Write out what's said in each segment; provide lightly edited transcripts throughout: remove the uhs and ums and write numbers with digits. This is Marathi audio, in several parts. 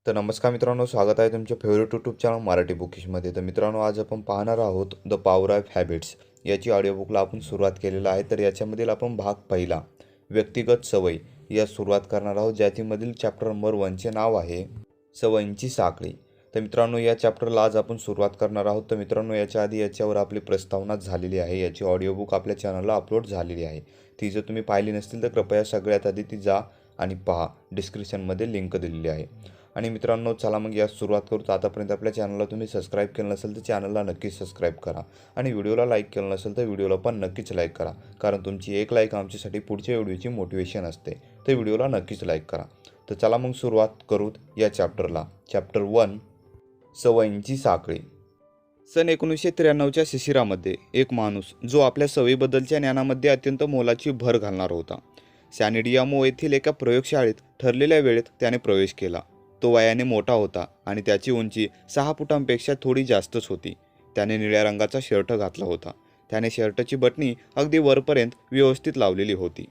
तर नमस्कार मित्रांनो, स्वागत आहे तुमच्या फेवरेट यूट्यूब चॅनल मराठी बुकिशमध्ये. तर मित्रांनो, आज आपण पाहणार आहोत द पॉवर ऑफ हॅबिट्स याची ऑडिओबुकला आपण सुरुवात केलेला आहे. तर याच्यामधील आपण भाग पहिला व्यक्तिगत सवय या सुरुवात करणार आहोत, ज्यामधील चॅप्टर नंबर 1चे नाव आहे सवयींची साखळी. तर मित्रांनो, या चॅप्टरला आज आपण सुरुवात करणार आहोत. तर मित्रांनो, याच्या आधी याच्यावर आपली प्रस्तावना झालेली आहे. याची ऑडिओबुक आपल्या चॅनलला अपलोड झालेली आहे. ती जर तुम्ही पाहिली नसतील तर कृपया सगळ्यात आधी ती जा आणि पहा. डिस्क्रिप्शनमध्ये लिंक दिलेली आहे. आणि मित्रांनो, चला मग या सुरुवात करू. तर आतापर्यंत आपल्या चॅनलला तुम्ही सबस्क्राईब केलं नसेल तर चॅनलला नक्कीच सबस्क्राईब करा आणि व्हिडिओला लाईक केलं नसेल तर व्हिडिओला पण नक्कीच लाईक करा, कारण तुमची एक लाईक आमच्यासाठी पुढच्या व्हिडिओची मोटिवेशन असते. तर व्हिडिओला नक्कीच लाईक करा. तर चला मग सुरुवात करू या चॅप्टरला. चॅप्टर 1 सवयींची साखळी. सन 1993च्या शिशिरामध्ये एक माणूस जो आपल्या सवयीबद्दलच्या ज्ञानामध्ये अत्यंत मोलाची भर घालणार होता, सॅन डियागो येथील एका प्रयोगशाळेत ठरलेल्या वेळेत त्याने प्रवेश केला. तो वयाने मोठा होता आणि त्याची उंची 6 फुटांपेक्षा थोडी जास्तच होती. त्याने निळ्या रंगाचा शर्ट घातला होता. त्याने शर्टची बटणी अगदी वरपर्यंत व्यवस्थित लावलेली होती.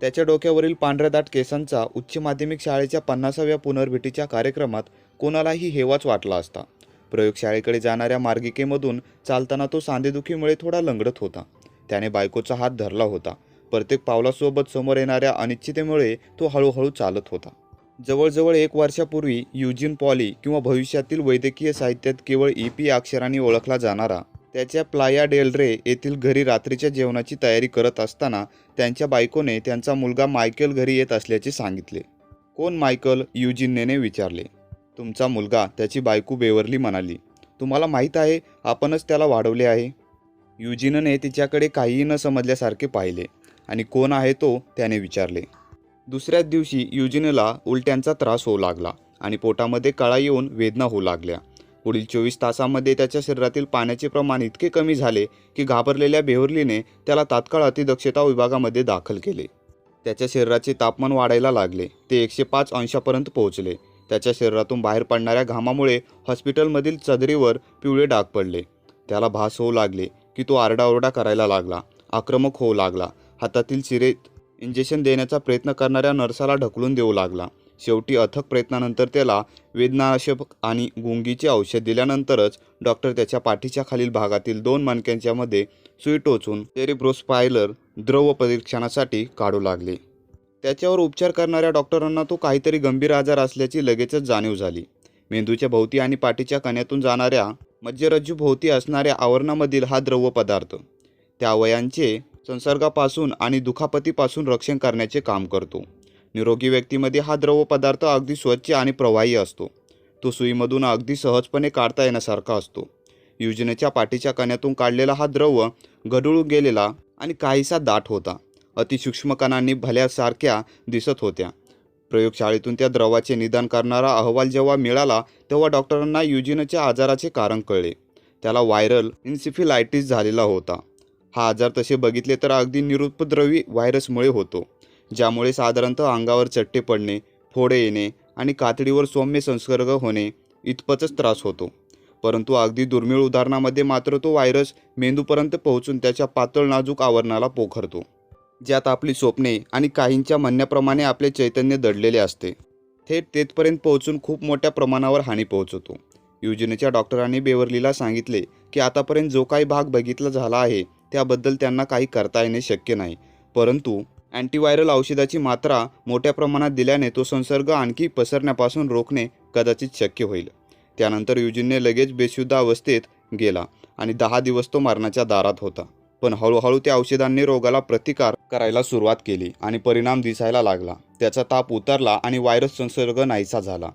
त्याच्या डोक्यावरील पांढऱ्या दाट केसांचा उच्च माध्यमिक शाळेच्या 50व्या पुनर्भेटीच्या कार्यक्रमात कोणालाही हेवाच वाटला असता. प्रयोगशाळेकडे जाणाऱ्या मार्गिकेमधून चालताना तो सांधेदुखीमुळे थोडा लंगडत होता. त्याने बायकोचा हात धरला होता. प्रत्येक पावलासोबत समोर येणाऱ्या अनिश्चितेमुळे तो हळूहळू चालत होता. जवळजवळ 1 वर्षापूर्वी युजीन पॉली किंवा भविष्यातील वैद्यकीय साहित्यात केवळ EP या अक्षरांनी ओळखला जाणारा त्याच्या प्लाया डेल रे येथील घरी रात्रीच्या जेवणाची तयारी करत असताना त्यांच्या बायकोने त्यांचा मुलगा मायकेल घरी येत असल्याचे सांगितले. कोण मायकल? युजीनने विचारले. तुमचा मुलगा, त्याची बायको बेवर्ली म्हणाली. तुम्हाला माहीत आहे, आपणच त्याला वाढवले आहे. युजीनने तिच्याकडे काहीही न समजल्यासारखे पाहिले. आणि कोण आहे तो? त्याने विचारले. दुसऱ्याच दिवशी युजीनला उलट्यांचा त्रास होऊ लागला आणि पोटामध्ये कळा येऊन वेदना होऊ लागल्या. पुढील 24 तासांमध्ये त्याच्या शरीरातील पाण्याचे प्रमाण इतके कमी झाले की घाबरलेल्या बेवर्लीने त्याला तात्काळ अतिदक्षता विभागामध्ये दाखल केले. त्याच्या शरीराचे तापमान वाढायला लागले. ते 105 अंशापर्यंत पोहोचले. त्याच्या शरीरातून बाहेर पडणाऱ्या घामामुळे हॉस्पिटलमधील चदरीवर पिवळे डाग पडले. त्याला भास होऊ लागले की तो आरडाओरडा करायला लागला, आक्रमक होऊ लागला, हातातील चिरेत इंजेक्शन देण्याचा प्रयत्न करणाऱ्या नर्साला ढकलून देऊ लागला. शेवटी अथक प्रयत्नानंतर त्याला वेदनानाशक आणि गुंगीचे औषध दिल्यानंतरच डॉक्टर त्याच्या पाठीच्या खालील भागातील 2 मणक्यांच्या मध्ये सुई टोचून सेरेब्रोस्पायनल द्रव परीक्षणासाठी काढू लागले. त्याच्यावर उपचार करणाऱ्या डॉक्टरांना तो काहीतरी गंभीर आजार असल्याची लगेचच जाणीव झाली. मेंदूच्या भोवती आणि पाठीच्या कण्यातून जाणाऱ्या मज्जारज्जूभोवती असणाऱ्या आवरणामधील हा द्रव पदार्थ त्या अवयवांचे संसर्गापासून आणि दुखापतीपासून रक्षण करण्याचे काम करतो. निरोगी व्यक्तीमध्ये हा द्रव पदार्थ अगदी स्वच्छ आणि प्रवाही असतो. तो सुईमधून अगदी सहजपणे काढता येण्यासारखा असतो. युजीनच्या पाठीच्या कण्यातून काढलेला हा द्रव गढूळ गेलेला आणि काहीसा दाट होता. अतिसूक्ष्म कणांनी भल्यासारख्या दिसत होत्या. प्रयोगशाळेतून त्या द्रवाचे निदान करणारा अहवाल जेव्हा मिळाला तेव्हा डॉक्टरांना युजीनच्या आजाराचे कारण कळले. त्याला व्हायरल इन्सेफेलायटिस झालेला होता. हा आजार तसे बघितले तर अगदी निरुपद्रवी व्हायरसमुळे होतो, ज्यामुळे साधारणतः अंगावर चट्टे पडणे, फोडे येणे आणि कातडीवर सौम्य संसर्ग होणे इतपतच त्रास होतो. परंतु अगदी दुर्मिळ उदाहरणामध्ये मात्र तो व्हायरस मेंदूपर्यंत पोहोचून त्याच्या पातळ नाजूक आवरणाला पोखरतो, ज्यात आपली स्वप्ने आणि काहींच्या म्हणण्याप्रमाणे आपले चैतन्य दडलेले असते. थेट तेथपर्यंत पोहोचून खूप मोठ्या प्रमाणावर हानी पोहोचवतो. युजीनच्या डॉक्टरांनी बेवर्लीला सांगितले की आतापर्यंत जो काही भाग बघितला झाला आहे त्याबद्दल त्यांना काही करता येणे शक्य नाही, परंतु अँटीव्हायरल औषधाची मात्रा मोठ्या प्रमाणात दिल्याने तो संसर्ग आणखी पसरण्यापासून रोखणे कदाचित शक्य होईल. त्यानंतर युजीनने लगेच बेशुद्ध अवस्थेत गेला आणि 10 दिवस तो मरणाच्या दारात होता. पण हळूहळू त्या औषधांनी रोगाला प्रतिकार करायला सुरुवात केली आणि परिणाम दिसायला लागला. त्याचा ताप उतरला आणि व्हायरस संसर्ग नाहीसा झाला.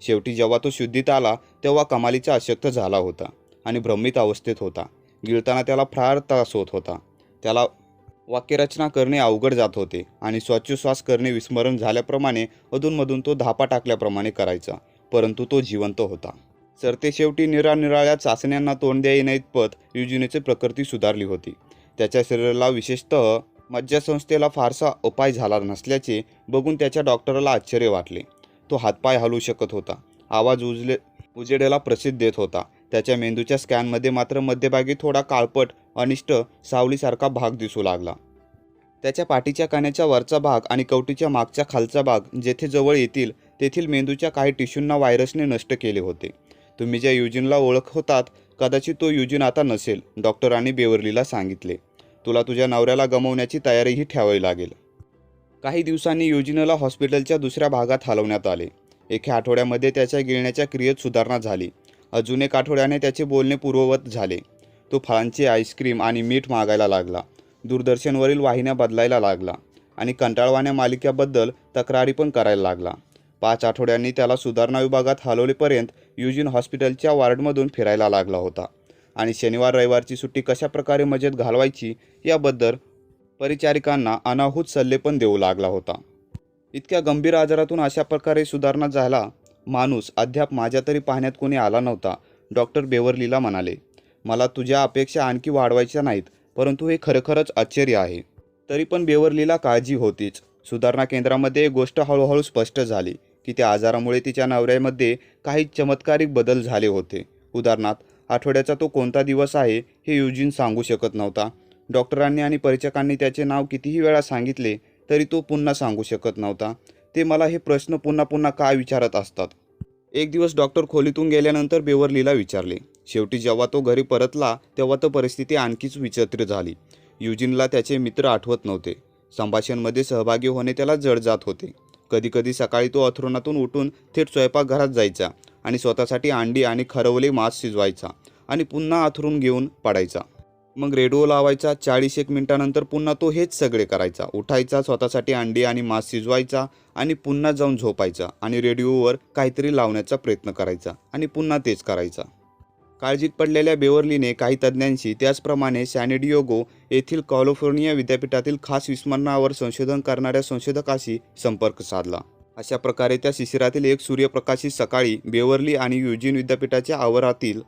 शेवटी जेव्हा तो शुद्धीत आला तेव्हा कमालीचा अशक्त झाला होता आणि भ्रमित अवस्थेत होता. गिळताना त्याला फार त्रास होत होता. त्याला वाक्यरचना करणे अवघड जात होते आणि श्वासोच्छ्वास करणे विस्मरण झाल्याप्रमाणे अधूनमधून तो धापा टाकल्याप्रमाणे करायचा, परंतु तो जिवंत होता. सरतेशेवटी निरानिराळ्या चाचण्यांना तोंड द्या येण्याइतपत युजीनची प्रकृती सुधारली होती. त्याच्या शरीराला, विशेषतः मज्जासंस्थेला फारसा उपाय झाला नसल्याचे बघून त्याच्या डॉक्टरला आश्चर्य वाटले. तो हातपाय हलवू शकत होता. आवाज उजेडाला प्रसिद्ध देत होता. त्याच्या मेंदूच्या स्कॅनमध्ये मात्र मध्यभागी थोडा काळपट अनिष्ट सावलीसारखा भाग दिसू लागला. त्याच्या पाठीच्या कण्याचा वरचा भाग आणि कवटीच्या मागचा खालचा भाग जेथे जवळ येतील तेथील मेंदूच्या काही टिश्यूंना व्हायरसने नष्ट केले होते. तुम्ही ज्या युजीनला ओळखतात कदाचित तो युजीन आता नसेल, डॉक्टरांनी बेवर्लीला सांगितले. तुला तुझ्या नवऱ्याला गमावण्याची तयारीही ठेवावी लागेल. काही दिवसांनी युजीनला हॉस्पिटलच्या दुसऱ्या भागात हलवण्यात आले. एका आठवड्यामध्ये त्याच्या गिळण्याच्या क्रियेत सुधारणा झाली. अजून एक आठवड्याने त्याचे बोलणे पूर्ववत झाले. तो फळांचे आईस्क्रीम आणि मीठ मागायला लागला. दूरदर्शनवरील वाहिन्या बदलायला लागला आणि कंटाळवाण्या मालिकेबद्दल तक्रारी पण करायला लागला. 5 आठवड्यांनी त्याला सुधारणा विभागात हलवलेपर्यंत युजीन हॉस्पिटलच्या वॉर्डमधून फिरायला लागला होता आणि शनिवार रविवारची सुट्टी कशाप्रकारे मजेत घालवायची याबद्दल परिचारिकांना अनाहूत सल्ले पण देऊ लागला होता. इतक्या गंभीर आजारातून अशा प्रकारे सुधारणा झाला माणूस अद्याप माझ्या तरी पाहण्यात कोणी आला नव्हता, डॉक्टर बेवर्लीला म्हणाले. मला तुझ्या अपेक्षा आणखी वाढवायच्या नाहीत, परंतु हे खरोखरच आश्चर्य आहे. तरी पण बेवर्लीला काळजी होतीच. सुधारणा केंद्रामध्ये एक गोष्ट हळूहळू स्पष्ट झाली की त्या आजारामुळे तिच्या नवऱ्यामध्ये काही चमत्कारिक बदल झाले होते. उदाहरणार्थ, आठवड्याचा तो कोणता दिवस आहे हे युजीन सांगू शकत नव्हता. डॉक्टरांनी आणि परिचारिकांनी त्याचे नाव कितीही वेळा सांगितले तरी तो पुन्हा सांगू शकत नव्हता. ते मला हे प्रश्न पुन्हा पुन्हा का विचारत असतात. एक दिवस डॉक्टर खोलीतून गेल्यानंतर बेवर्लीला विचारले. शेवटी जेव्हा तो घरी परतला तेव्हा तर परिस्थिती आणखीच विचित्र झाली. युजीनला त्याचे मित्र आठवत नव्हते. संभाषणामध्ये सहभागी होणे त्याला जड जात होते. कधीकधी सकाळी तो अंथरुणातून उठून थेट स्वयंपाकघरात जायचा आणि स्वतःसाठी अंडी आणि खरवले मांस शिजवायचा आणि पुन्हा अंथरूण घेऊन पडायचा. मग रेडिओ लावायचा. 40 मिनिटानंतर पुन्हा तो हेच सगळे करायचा. उठायचा, स्वतःसाठी अंडी आणि मांस शिजवायचा आणि पुन्हा जाऊन झोपायचा आणि रेडिओवर काहीतरी लावण्याचा प्रयत्न करायचा आणि पुन्हा तेच करायचा. काळजीत पडलेल्या बेवर्लीने काही तज्ज्ञांशी, त्याचप्रमाणे सॅन डिएगो येथील कॅलिफोर्निया विद्यापीठातील खास विस्मरणावर संशोधन करणाऱ्या संशोधकाशी संपर्क साधला. अशा प्रकारे त्या शिशिरातील एक सूर्यप्रकाशित सकाळी बेवर्ली आणि युजीन विद्यापीठाच्या आवारातील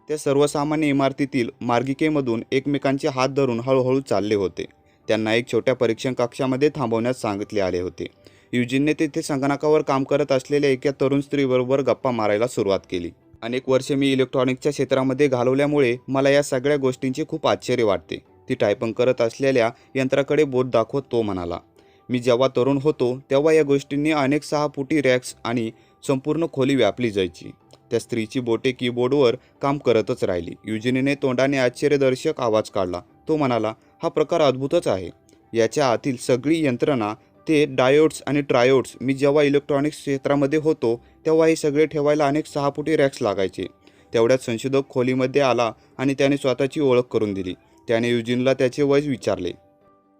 त्या सर्वसामान्य इमारतीतील मार्गिकेमधून एकमेकांचे हात धरून हळूहळू चालले होते. त्यांना एक छोट्या परीक्षण कक्षामध्ये थांबवण्यास सांगितले आले होते. युजीनने तेथे संगणकावर काम करत असलेल्या एका तरुण स्त्रीबरोबर गप्पा मारायला सुरुवात केली. अनेक वर्षे मी इलेक्ट्रॉनिक्सच्या क्षेत्रामध्ये घालवल्यामुळे मला या सगळ्या गोष्टींचे खूप आश्चर्य वाटते. ती टायपिंग करत असलेल्या यंत्राकडे बोट दाखवत तो म्हणाला. मी जेव्हा तरुण होतो तेव्हा या गोष्टींनी अनेक 6 फुटी रॅक्स आणि संपूर्ण खोली व्यापली जायची. त्या स्त्रीची बोटे कीबोर्डवर काम करतच राहिली. युजीनने तोंडाने आश्चर्यदर्शक आवाज काढला. तो म्हणाला, हा प्रकार अद्भुतच आहे. याच्या आतील सगळी यंत्रणा, ते डायोड्स आणि ट्रायोड्स. मी जेव्हा इलेक्ट्रॉनिक्स क्षेत्रामध्ये होतो तेव्हा हे सगळे ठेवायला अनेक 6 फुटी रॅक्स लागायचे. तेवढ्यात संशोधक खोलीमध्ये आला आणि त्याने स्वतःची ओळख करून दिली. त्याने युजीनला त्याचे वय विचारले.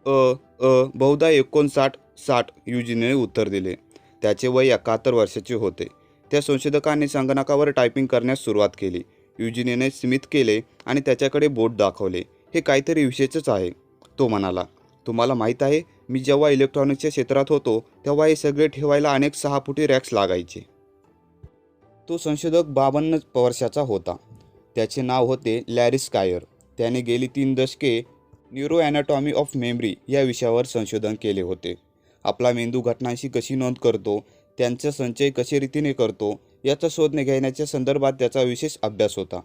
बहुधा 59-60 युजीनने उत्तर दिले. त्याचे वय 71 वर्षाचे होते. त्या संशोधकांनी संगणकावर टायपिंग करण्यास सुरुवात केली. युजीनने स्मित केले आणि त्याच्याकडे बोट दाखवले. हे काहीतरी विशेषच आहे, तो म्हणाला. तुम्हाला माहीत आहे, मी जेव्हा इलेक्ट्रॉनिक्सच्या क्षेत्रात होतो तेव्हा हे सगळे ठेवायला अनेक 6 फुटी रॅक्स लागायचे. तो संशोधक 52 वर्षाचा होता. त्याचे नाव होते लॅरी स्कायर. त्याने गेली 3 दशके न्यूरो ॲनाटॉमी ऑफ मेमरी या विषयावर संशोधन केले होते. आपला मेंदू घटनांशी कशी नोंद करतो, त्यांचा संचय कशा रीतीने करतो याचा शोध घेण्याच्या संदर्भात त्याचा विशेष अभ्यास होता.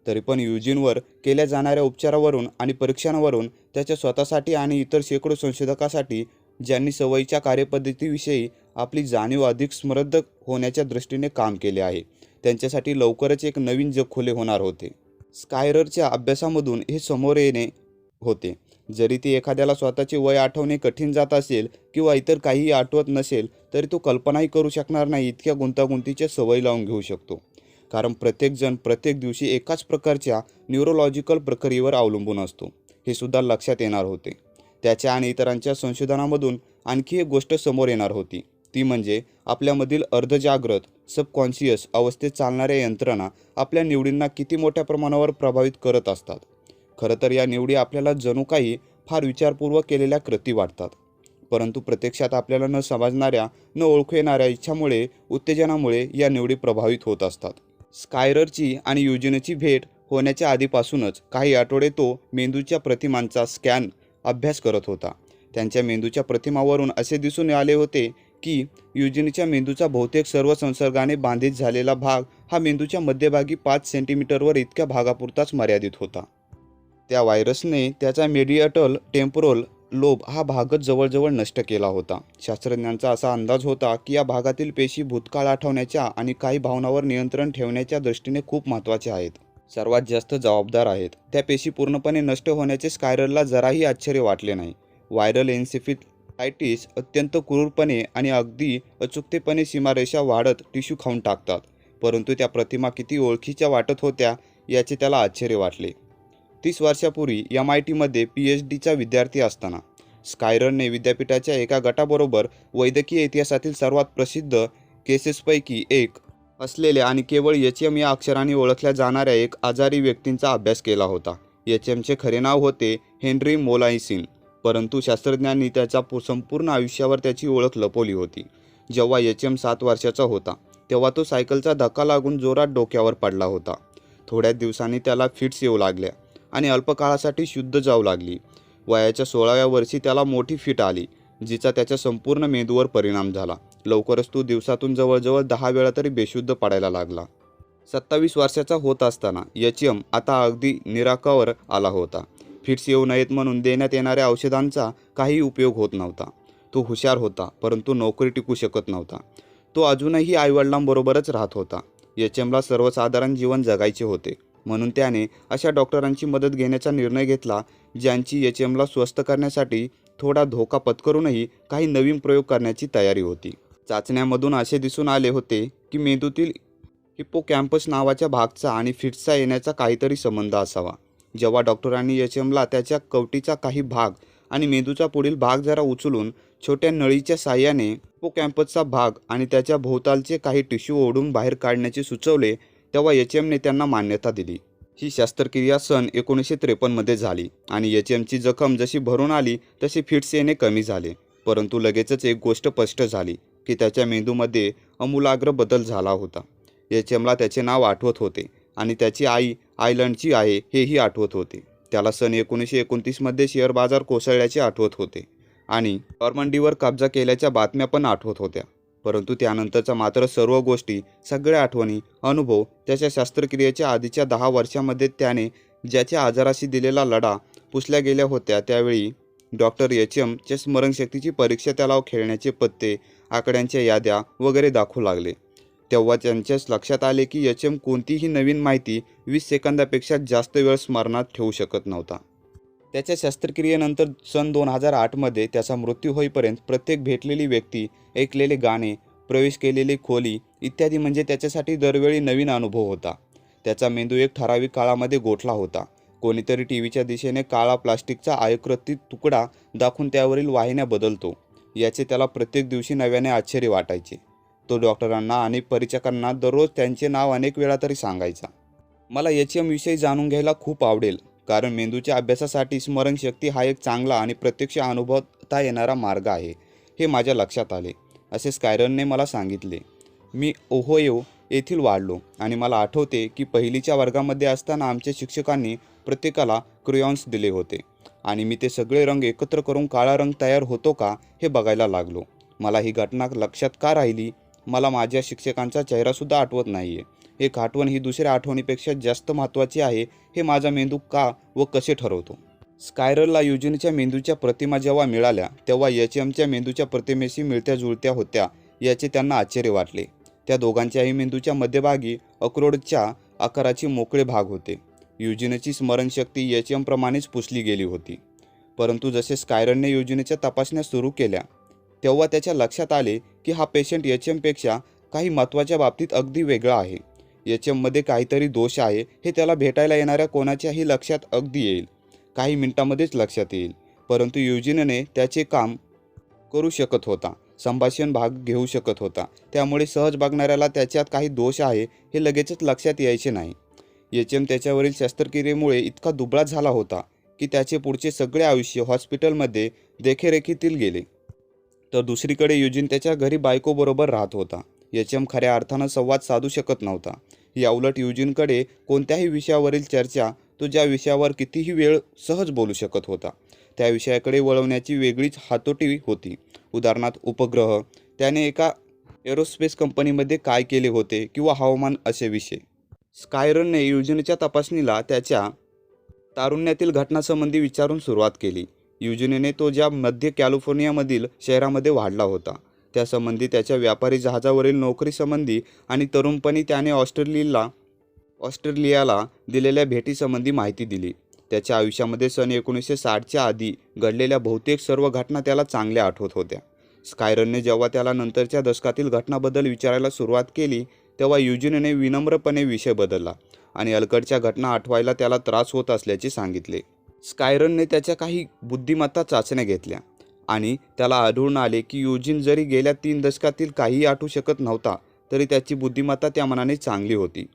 तरी पण युजीनवर केल्या जाणाऱ्या उपचारावरून आणि परीक्षणांवरून त्याच्या स्वतःसाठी आणि इतर शेकडो संशोधकांसाठी, ज्यांनी सवयीच्या कार्यपद्धतीविषयी आपली जाणीव अधिक समृद्ध होण्याच्या दृष्टीने काम केले आहे, त्यांच्यासाठी लवकरच एक नवीन जग खुले होणार होते. स्कायरच्या अभ्यासामधून हे समोर येणे होते. जरी ती एखाद्याला स्वतःचे वय आठवणे कठीण जात असेल किंवा इतर काहीही आठवत नसेल तरी तो कल्पनाही करू शकणार नाही इतक्या गुंतागुंतीच्या सवयी लावून घेऊ शकतो. कारण प्रत्येकजण प्रत्येक दिवशी एकाच प्रकारच्या न्यूरोलॉजिकल प्रक्रियेवर अवलंबून असतो, हे सुद्धा लक्षात येणार होते. त्याच्या आणि इतरांच्या संशोधनामधून आणखी एक गोष्ट समोर येणार होती. ती म्हणजे आपल्यामधील अर्धजागृत सबकॉन्शियस अवस्थेत चालणाऱ्या यंत्रणा आपल्या निवडींना किती मोठ्या प्रमाणावर प्रभावित करत असतात. खरं तर या निवडी आपल्याला जणू काही फार विचारपूर्वक केलेल्या कृती वाटतात, परंतु प्रत्यक्षात आपल्याला न समजणाऱ्या, न ओळखू येणाऱ्या इच्छामुळे, उत्तेजनामुळे या निवडी प्रभावित होत असतात. स्कायरची आणि युजीनची भेट होण्याच्या आधीपासूनच काही आठवडे तो मेंदूच्या प्रतिमांचा स्कॅन अभ्यास करत होता. त्यांच्या मेंदूच्या प्रतिमावरून असे दिसून आले होते की युजीनच्या मेंदूचा बहुतेक सर्व संसर्गाने बाधित झालेला भाग हा मेंदूच्या मध्यभागी 5 सेंटीमीटरवर इतक्या भागापुरताच मर्यादित होता. त्या व्हायरसने त्याचा मेडिएटल टेम्पोरल लोभ हा भागच जवळजवळ नष्ट केला होता. शास्त्रज्ञांचा असा अंदाज होता की या भागातील पेशी भूतकाळ आठवण्याच्या आणि काही भावनांवर नियंत्रण ठेवण्याच्या दृष्टीने खूप महत्त्वाच्या आहेत. सर्वात जास्त जबाबदार आहेत. त्या पेशी पूर्णपणे नष्ट होण्याचे स्कायरलला जराही आश्चर्य वाटले नाही. व्हायरल एन्सेफलायटिस अत्यंत क्रूरपणे आणि अगदी अचूकतेपणे सीमारेषा वाढत टिश्यू खाऊन टाकतात. परंतु त्या प्रतिमा किती ओळखीच्या वाटत होत्या याचे त्याला आश्चर्य वाटले. 30 वर्षापूर्वी MITमध्ये PhDचा विद्यार्थी असताना स्कायरलने विद्यापीठाच्या एका गटाबरोबर वैद्यकीय इतिहासातील सर्वात प्रसिद्ध केसेसपैकी एक असलेल्या आणि केवळ HM या अक्षराने ओळखल्या जाणाऱ्या एक आजारी व्यक्तींचा अभ्यास केला होता. HMचे खरे नाव होते हेनरी मोलाइसिन, परंतु शास्त्रज्ञांनी त्याच्या संपूर्ण आयुष्यावर त्याची ओळख लपवली होती. जेव्हा HM 7 वर्षाचा होता तेव्हा तो सायकलचा धक्का लागून जोरात डोक्यावर पडला होता. थोड्याच दिवसांनी त्याला फिट्स येऊ लागल्या आणि अल्पकाळासाठी शुद्ध जाऊ लागली. वयाच्या 16व्या वर्षी त्याला मोठी फिट आली, जिचा त्याच्या संपूर्ण मेंदूवर परिणाम झाला. लवकरच तो दिवसातून जवळजवळ 10 वेळा तरी बेशुद्ध पडायला लागला. 27 वर्षाचा होत असताना HM आता अगदी निराकावर आला होता. फिट्स येऊ नयेत म्हणून देण्यात येणाऱ्या औषधांचा काही उपयोग होत नव्हता. तो हुशार होता, परंतु नोकरी टिकू शकत नव्हता. तो अजूनही आईवडिलांबरोबरच राहत होता. HMला सर्वसाधारण जीवन जगायचे होते, म्हणून त्याने अशा डॉक्टरांची मदत घेण्याचा निर्णय घेतला ज्यांची HMला स्वस्थ करण्यासाठी थोडा धोका पत्करूनही काही नवीन प्रयोग करण्याची तयारी होती. चाचण्यांमधून असे दिसून आले होते की मेंदूतील हिप्पोकॅम्पस नावाच्या भागचा आणि फिट्सचा येण्याचा काहीतरी संबंध असावा. जेव्हा डॉक्टरांनी HMला त्याच्या कवटीचा काही भाग आणि मेंदूचा पुढील भाग जरा उचलून छोट्या नळीच्या साहाय्याने हिप्पोकॅम्पसचा भाग आणि त्याच्या भोवतालचे काही टिश्यू ओढून बाहेर काढण्याचे सुचवले, तेव्हा HMने त्यांना मान्यता दिली. ही शस्त्रक्रिया सन 1953मध्ये झाली आणि HMची जखम जशी भरून आली तसे फिट्स येणे कमी झाले. परंतु लगेचच एक गोष्ट स्पष्ट झाली की त्याच्या मेंदूमध्ये आमूलाग्र बदल झाला होता. HMला त्याचे नाव आठवत होते आणि त्याची आई आयर्लंडची आहे हेही आठवत होते. त्याला सन 1929मध्ये शेअर बाजार कोसळल्याचे आठवत होते आणि नॉर्मंडीवर कब्जा केल्याच्या बातम्या पण आठवत होत्या. परंतु त्यानंतरच्या मात्र सर्व गोष्टी, सगळ्या आठवणी, अनुभव त्याच्या शस्त्रक्रियेच्या आधीच्या 10 वर्षांमध्ये त्याने ज्याच्या आजाराशी दिलेला लढा पुसल्या गेल्या होत्या. त्यावेळी डॉक्टर HMच्या स्मरणशक्तीची परीक्षा त्याला खेळण्याचे पत्ते, आकड्यांच्या याद्या वगैरे दाखवू लागले. तेव्हा त्यांच्याच लक्षात आले की HM कोणतीही नवीन माहिती 20 सेकंदापेक्षा जास्त वेळ स्मरणात ठेवू शकत नव्हता. त्याच्या शस्त्रक्रियेनंतर सन 2008मध्ये त्याचा मृत्यू होईपर्यंत प्रत्येक भेटलेली व्यक्ती, ऐकलेले गाणे, प्रवेश केलेली खोली इत्यादी म्हणजे त्याच्यासाठी दरवेळी नवीन अनुभव होता. त्याचा मेंदू एक ठराविक काळामध्ये गोठला होता. कोणीतरी टीव्हीच्या दिशेने काळा प्लास्टिकचा आयताकृती तुकडा दाखवून त्यावरील वाहिन्या बदलतो याचे त्याला प्रत्येक दिवशी नव्याने आश्चर्य वाटायचे. तो डॉक्टरांना आणि परिचारकांना दररोज त्यांचे नाव अनेक वेळा तरी सांगायचा. मला HM विषयी जाणून घ्यायला खूप आवडेल, कारण मेंदूच्या अभ्यासासाठी स्मरणशक्ती हा एक चांगला आणि प्रत्यक्ष अनुभवता येणारा मार्ग आहे हे माझ्या लक्षात आले, असे स्कायरलने मला सांगितले. मी ओहायो येथील वाढलो आणि मला आठवते की पहिलीच्या वर्गामध्ये असताना आमच्या शिक्षकांनी प्रत्येकाला क्रेयॉन्स दिले होते आणि मी ते सगळे रंग एकत्र करून काळा रंग तयार होतो का हे बघायला लागलो. मला ही घटना लक्षात का राहिली? मला माझ्या शिक्षकांचा चेहरासुद्धा आठवत नाही आहे. एक आठवण ही दुसऱ्या आठवणीपेक्षा जास्त महत्त्वाची आहे हे माझा मेंदू का व कसे ठरवतो. स्कायरलला युजीनच्या मेंदूच्या प्रतिमा जेव्हा मिळाल्या तेव्हा HMच्या मेंदूच्या प्रतिमेशी मिळत्या जुळत्या होत्या याचे त्यांना आश्चर्य वाटले. त्या दोघांच्याही मेंदूच्या मध्यभागी अक्रोडच्या आकाराचे मोकळे भाग होते. युजीनची स्मरणशक्ती HM प्रमाणेच पुसली गेली होती. परंतु जसे स्कायरलने युजीनच्या तपासण्या सुरू केल्या तेव्हा त्याच्या लक्षात आले की हा पेशंट HMपेक्षा काही महत्त्वाच्या बाबतीत अगदी वेगळा आहे. HMमध्ये काहीतरी दोष आहे हे त्याला भेटायला येणाऱ्या कोणाच्याही लक्षात अगदी येईल, काही मिनिटांमध्येच लक्षात येईल. परंतु युजीनने त्याचे काम करू शकत होता, संभाषण भाग घेऊ शकत होता, त्यामुळे सहज बघणाऱ्याला त्याच्यात काही दोष आहे हे लगेचच लक्षात यायचे नाही. HM त्याच्यावरील शस्त्रक्रियेमुळे इतका दुबळा झाला होता की त्याचे पुढचे सगळे आयुष्य हॉस्पिटलमध्ये देखरेखीतील गेले. तर दुसरीकडे युजीन त्याच्या घरी बायकोबरोबर राहत होता. HM खऱ्या अर्थानं संवाद साधू शकत नव्हता. याउलट युजीनकडे कोणत्याही विषयावरील चर्चा, तो ज्या विषयावर कितीही वेळ सहज बोलू शकत होता त्या विषयाकडे वळवण्याची वेगळीच हातोटी होती. उदाहरणार्थ उपग्रह, त्याने एका एरोस्पेस कंपनीमध्ये काय केले होते किंवा हवामान असे विषय. स्कायरलने युजीनच्या तपासणीला त्याच्या तारुण्यातील घटनांसंबंधी विचारून सुरुवात केली. युजीनने तो ज्या मध्य कॅलिफोर्नियामधील शहरामध्ये वाढला होता त्यासंबंधी, त्याच्या व्यापारी जहाजावरील नोकरीसंबंधी आणि तरुणपणी त्याने ऑस्ट्रेलियाला दिलेल्या भेटीसंबंधी माहिती दिली. त्याच्या आयुष्यामध्ये सन 1960च्या आधी घडलेल्या बहुतेक सर्व घटना त्याला चांगल्या आठवत होत्या. स्कायरनने जेव्हा त्याला नंतरच्या दशकातील घटनाबद्दल विचारायला सुरुवात केली तेव्हा युजीनने विनम्रपणे विषय बदलला आणि अलीकडच्या घटना आठवायला त्याला त्रास होत असल्याचे सांगितले. स्कायरनने त्याच्या काही बुद्धिमत्ता चाचण्या घेतल्या आणि त्याला आढळून आले की युजीन जरी गेल्या 3 दशकातील काहीही आठवू शकत नव्हता तरी त्याची बुद्धिमत्ता त्या मानाने चांगली होती.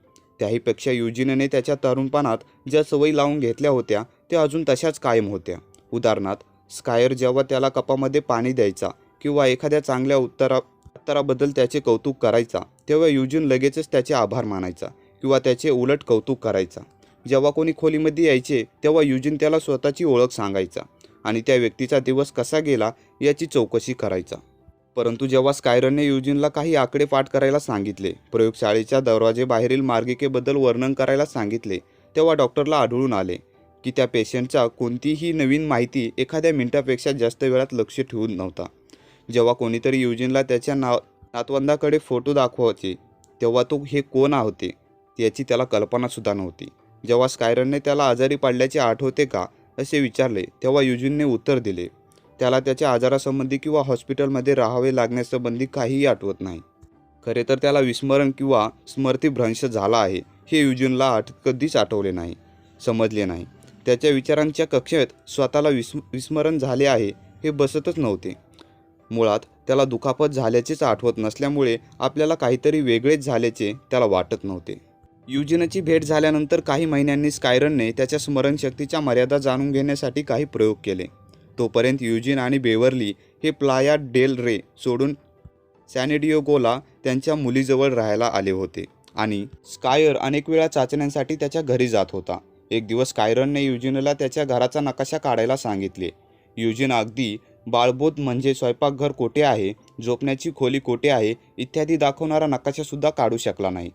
त्याहीपेक्षा युजीनने त्याच्या तरुणपणात ज्या सवयी लावून घेतल्या होत्या त्या अजून तशाच कायम होत्या. उदाहरणार्थ, स्कायर जेव्हा त्याला कपामध्ये पाणी द्यायचा किंवा एखाद्या चांगल्या उत्तराबद्दल त्याचे कौतुक करायचा तेव्हा युजीन लगेचच त्याचे आभार मानायचा किंवा त्याचे उलट कौतुक करायचा. जेव्हा कोणी खोलीमध्ये यायचे तेव्हा युजीन त्याला स्वतःची ओळख सांगायचा आणि त्या व्यक्तीचा दिवस कसा गेला याची चौकशी करायचा. परंतु जेव्हा स्कायरनने युजीनला काही आकडे पाठ करायला सांगितले, प्रयोगशाळेच्या दरवाजेबाहेरील मार्गिकेबद्दल वर्णन करायला सांगितले, तेव्हा डॉक्टरला आढळून आले की त्या पेशंटचा कोणतीही नवीन माहिती एखाद्या मिनिटापेक्षा जास्त वेळात लक्ष ठेवून नव्हता. जेव्हा कोणीतरी युजीनला त्याच्या नातवंडाकडे फोटो दाखवायचे तेव्हा तो हे कोण होते याची त्याला कल्पनासुद्धा नव्हती. जेव्हा स्कायरनने त्याला आजारी पडल्याचे आठवते का असे विचारले तेव्हा युजीनने उत्तर दिले, त्याला त्याच्या आजारासंबंधी किंवा हॉस्पिटलमध्ये राहावे लागण्यासंबंधी काहीही आठवत नाही. खरे तर त्याला विस्मरण किंवा स्मृतिभ्रंश झाला आहे हे युजीनला कधीच आठवले नाही, समजले नाही. त्याच्या विचारांच्या कक्षेत स्वतःला विस्मरण झाले आहे हे बसतच नव्हते. मुळात त्याला दुखापत झाल्याचेच आठवत नसल्यामुळे आपल्याला काहीतरी वेगळेच झाल्याचे त्याला वाटत नव्हते. युजीनची भेट झाल्यानंतर काही महिन्यांनी स्कायरनने त्याच्या स्मरणशक्तीच्या मर्यादा जाणून घेण्यासाठी काही प्रयोग केले. तोपर्यंत युजीन आणि बेवर्ली हे प्लाया डेल रे सोडून सॅनडिएगोला त्यांच्या मुलीजवळ राहायला आले होते आणि स्कायर अनेक वेळा चाचण्यांसाठी त्याच्या घरी जात होता. एक दिवस स्कायरनने युजीनला त्याच्या घराचा नकाशा काढायला सांगितले. युजीन अगदी बाळबोध म्हणजे स्वयंपाकघर कोठे आहे, झोपण्याची खोली कोठे आहे इत्यादी दाखवणारा नकाशासुद्धा काढू शकला नाही.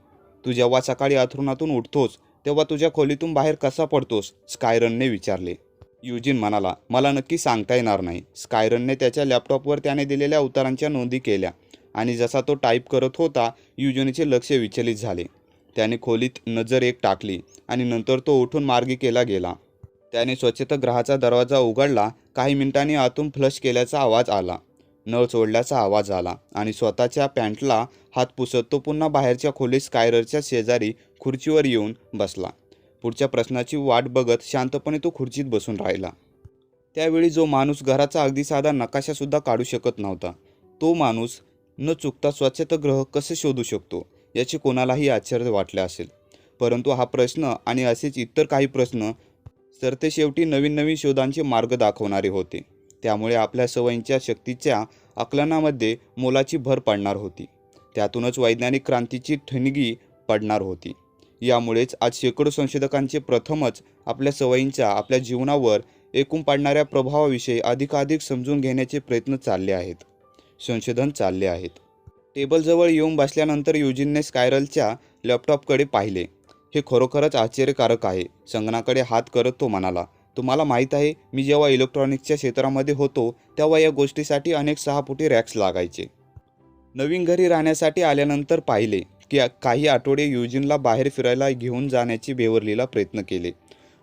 तू जेव्हा सकाळी अंथरुणातून उठतोस तेव्हा तुझ्या खोलीतून बाहेर कसा पडतोस, स्कायरनने विचारले. युजीन म्हणाला, मला नक्की सांगता येणार नाही. स्कायरनने त्याच्या लॅपटॉपवर त्याने दिलेल्या उत्तरांच्या नोंदी केल्या आणि जसा तो टाईप करत होता युजीनचे लक्ष विचलित झाले. त्याने खोलीत नजर एक टाकली आणि नंतर तो उठून मार्गिकेला गेला. त्याने स्वच्छतागृहाचा दरवाजा उघडला. काही मिनिटांनी आतून फ्लश केल्याचा आवाज आला, नळ सोडल्याचा आवाज आला आणि स्वतःच्या पॅन्टला हात पुसत तो पुन्हा बाहेरच्या खोलीत स्कायरच्या शेजारी खुर्चीवर येऊन बसला. पुढच्या प्रश्नाची वाट बघत शांतपणे तो खुर्चीत बसून राहिला. त्यावेळी जो माणूस घराचा अगदी साधा नकाशासुद्धा काढू शकत नव्हता, तो माणूस न चुकता स्वच्छतागृह कसे शोधू शकतो याचे कोणालाही आश्चर्य वाटले असेल. परंतु हा प्रश्न आणि असेच इतर काही प्रश्न सरतेशेवटी नवीन नवीन शोधांचे मार्ग दाखवणारे होते. त्यामुळे आपल्या सवयींच्या शक्तीच्या आकलनामध्ये मोलाची भर पडणार होती. त्यातूनच वैज्ञानिक क्रांतीची ठिणगी पडणार होती. यामुळेच आज शेकडो संशोधकांचे प्रथमच आपल्या सवयींच्या आपल्या जीवनावर एकूण पडणाऱ्या प्रभावाविषयी अधिकाधिक समजून घेण्याचे प्रयत्न चालले आहेत, संशोधन चालले आहेत. टेबलजवळ येऊन बसल्यानंतर युजीनने स्कायरलच्या लॅपटॉपकडे पाहिले. हे खरोखरच आश्चर्यकारक आहे. संगणकाकडे हात करत तो म्हणाला, तुम्हाला माहीत आहे, मी जेव्हा इलेक्ट्रॉनिक्सच्या क्षेत्रामध्ये होतो तेव्हा या गोष्टीसाठी अनेक 6 फुटी रॅक्स लागायचे. नवीन घरी राहण्यासाठी आल्यानंतर पाहिले की काही आठवडे युजीनला बाहेर फिरायला घेऊन जाण्याची बेवर्लीला प्रयत्न केले.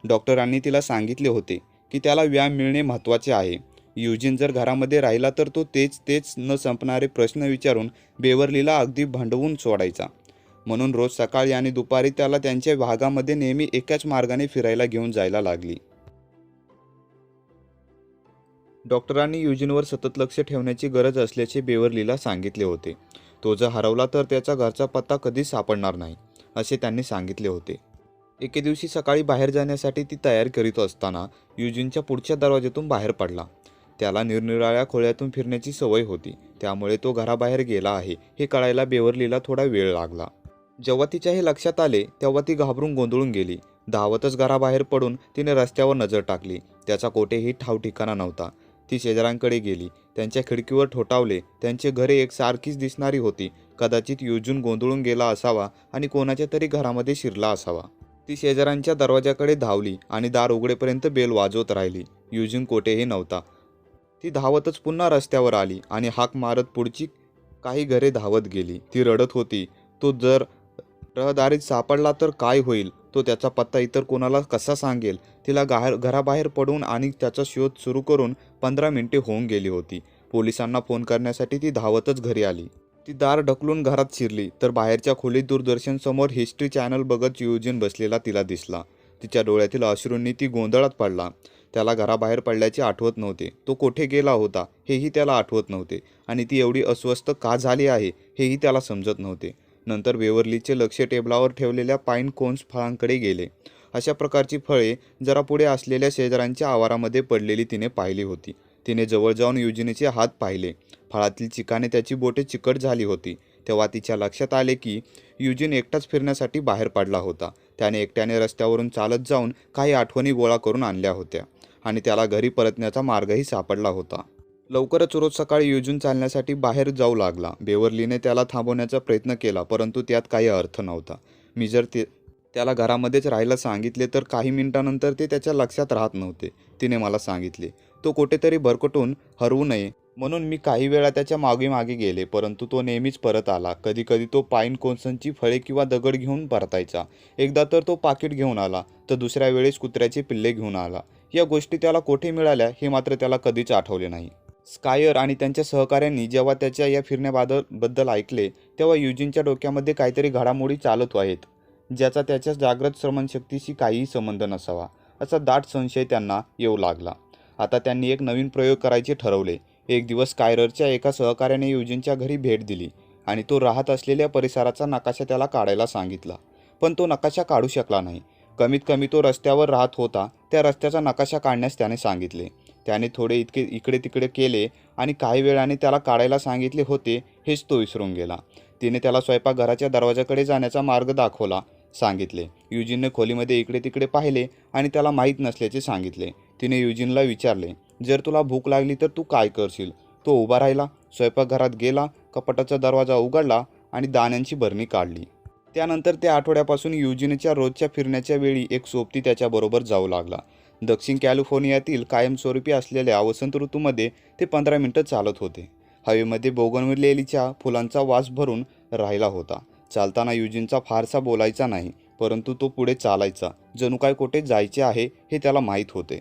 डॉक्टरांनी तिला सांगितले होते की त्याला व्यायाम मिळणे महत्त्वाचे आहे. युजीन जर घरामध्ये राहिला तर तो तेच न संपणारे प्रश्न विचारून बेवर्लीला अगदी भांडवून सोडायचा. म्हणून रोज सकाळी आणि दुपारी त्याला त्यांच्या भागामध्ये नेहमी एकाच मार्गाने फिरायला घेऊन जायला लागली. डॉक्टरांनी युजीनवर सतत लक्ष ठेवण्याची गरज असल्याचे बेवर्लीला सांगितले होते. तो जर हरवला तर त्याचा घरचा पत्ता कधीच सापडणार नाही असे त्यांनी सांगितले होते. एके दिवशी सकाळी बाहेर जाण्यासाठी ती तयार करीत असताना युजीनच्या पुढच्या दरवाज्यातून बाहेर पडला. त्याला निरनिराळ्या खोल्यातून फिरण्याची सवय होती, त्यामुळे तो घराबाहेर गेला आहे हे कळायला बेवर्लीला थोडा वेळ लागला. जेव्हा तिच्या हे लक्षात आले तेव्हा ती घाबरून गोंधळून गेली. धावतच घराबाहेर पडून तिने रस्त्यावर नजर टाकली. त्याचा कोठेही ठाव ठिकाणा नव्हता. ती शेजाऱ्यांकडे गेली, त्यांच्या खिडकीवर ठोठावले. त्यांची घरे एकसारखीच दिसणारी होती. कदाचित युजीन गोंधळून गेला असावा आणि कोणाच्या तरी घरामध्ये शिरला असावा. ती शेजाऱ्यांच्या दरवाजाकडे धावली आणि दार उघडेपर्यंत बेल वाजवत राहिली. युजिन कोठेही नव्हता. ती धावतच पुन्हा रस्त्यावर आली आणि हाक मारत पुढची काही घरे धावत गेली. ती रडत होती. तो जर रहदारीत सापडला तर काय होईल? तो त्याचा पत्ता इतर कोणाला कसा सांगेल? तिला घराबाहेर पडून आणि त्याचा शोध सुरू करून 15 मिनिटे होऊन गेली होती. पोलिसांना फोन करण्यासाठी ती धावतच घरी आली. ती दार ढकलून घरात शिरली तर बाहेरच्या खोलीत दूरदर्शनसमोर हिस्ट्री चॅनल बघत युजिन बसलेला तिला दिसला. तिच्या डोळ्यातील अश्रूंनी ती गोंधळात पडला. त्याला घराबाहेर पडल्याचे आठवत नव्हते. तो कोठे गेला होता हेही त्याला आठवत नव्हते आणि ती एवढी अस्वस्थ का झाली आहे हेही त्याला समजत नव्हते. नंतर बेवर्लीचे लक्ष टेबलावर ठेवलेल्या पाईन कोन्स फळांकडे गेले. अशा प्रकारची फळे जरा पुढे असलेल्या शेजाऱ्यांच्या आवारामध्ये पडलेली तिने पाहिली होती. तिने जवळ जाऊन युजिनचे हात पाहिले. फळातील चिकाने त्याची बोटे चिकट झाली होती. तेव्हा तिच्या लक्षात आले की युजिन एकटाच फिरण्यासाठी बाहेर पडला होता. त्याने एकट्याने रस्त्यावरून चालत जाऊन काही आठवणी गोळा करून आणल्या होत्या आणि त्याला घरी परतण्याचा मार्गही सापडला होता. लवकरच रोज सकाळी युजिन चालण्यासाठी बाहेर जाऊ लागला. बेवर्लीने त्याला थांबवण्याचा प्रयत्न केला परंतु त्यात काही अर्थ नव्हता. मी जर त्याला घरामध्येच राहायला सांगितले तर काही मिनिटांनंतर ते त्याच्या लक्षात राहत नव्हते. तिने मला सांगितले तो कुठेतरी भरकटून हरवू नये म्हणून मी काही वेळा त्याच्या मागे मागे गेले परंतु तो नेहमीच परत आला. कधीकधी तो पाईन कोन्सची फळे किंवा दगड घेऊन परतायचा. एकदा तर तो पाकिट घेऊन आला तर दुसऱ्या वेळेस कुत्र्याचे पिल्ले घेऊन आला. या गोष्टी त्याला कोठे मिळाल्या हे मात्र त्याला कधीच आठवले नाही. स्कायर आणि त्यांच्या सहकाऱ्यांनी जेव्हा त्याच्या या फिरण्याबद्दल ऐकले तेव्हा युजिनच्या डोक्यामध्ये काहीतरी घडामोडी चालत आहेत ज्याचा त्याच्या जागृत श्रवणशक्तीशी काहीही संबंध नसावा असा दाट संशय त्यांना येऊ लागला. आता त्यांनी एक नवीन प्रयोग करायचे ठरवले. एक दिवस स्कायरच्या एका सहकाऱ्याने युजिनच्या घरी भेट दिली आणि तो राहत असलेल्या परिसराचा नकाशा त्याला काढायला सांगितला. पण तो नकाशा काढू शकला नाही. कमीत कमी तो रस्त्यावर राहत होता त्या रस्त्याचा नकाशा काढण्यास त्याने सांगितले. त्याने थोडे इकडे तिकडे केले आणि काही वेळाने त्याला काढायला सांगितले होते हेच तो विसरून गेला. तिने त्याला स्वयंपाकघराच्या दरवाजाकडे जाण्याचा मार्ग दाखवला सांगितले. युजिनने खोलीमध्ये इकडे तिकडे पाहिले आणि त्याला माहीत नसल्याचे सांगितले. तिने युजिनला विचारले जर तुला भूक लागली तर तू काय करशील? तो उभा राहिला, स्वयंपाकघरात गेला, कपाटाचा दरवाजा उघडला आणि दाण्यांची भरणी काढली. त्यानंतर त्या आठवड्यापासून युजिनच्या रोजच्या फिरण्याच्या वेळी एक सोबती त्याच्याबरोबर जाऊ लागला. दक्षिण कॅलिफोर्नियातील कायमस्वरूपी असलेल्या वसंत ऋतूमध्ये ते 15 मिनिटं चालत होते. हवेमध्ये बोगनविलेलीच्या फुलांचा वास भरून राहिला होता. चालताना युजिनचा फारसा बोलायचा नाही परंतु तो पुढे चालायचा. जणू काय कुठे जायचे आहे हे त्याला माहीत होते.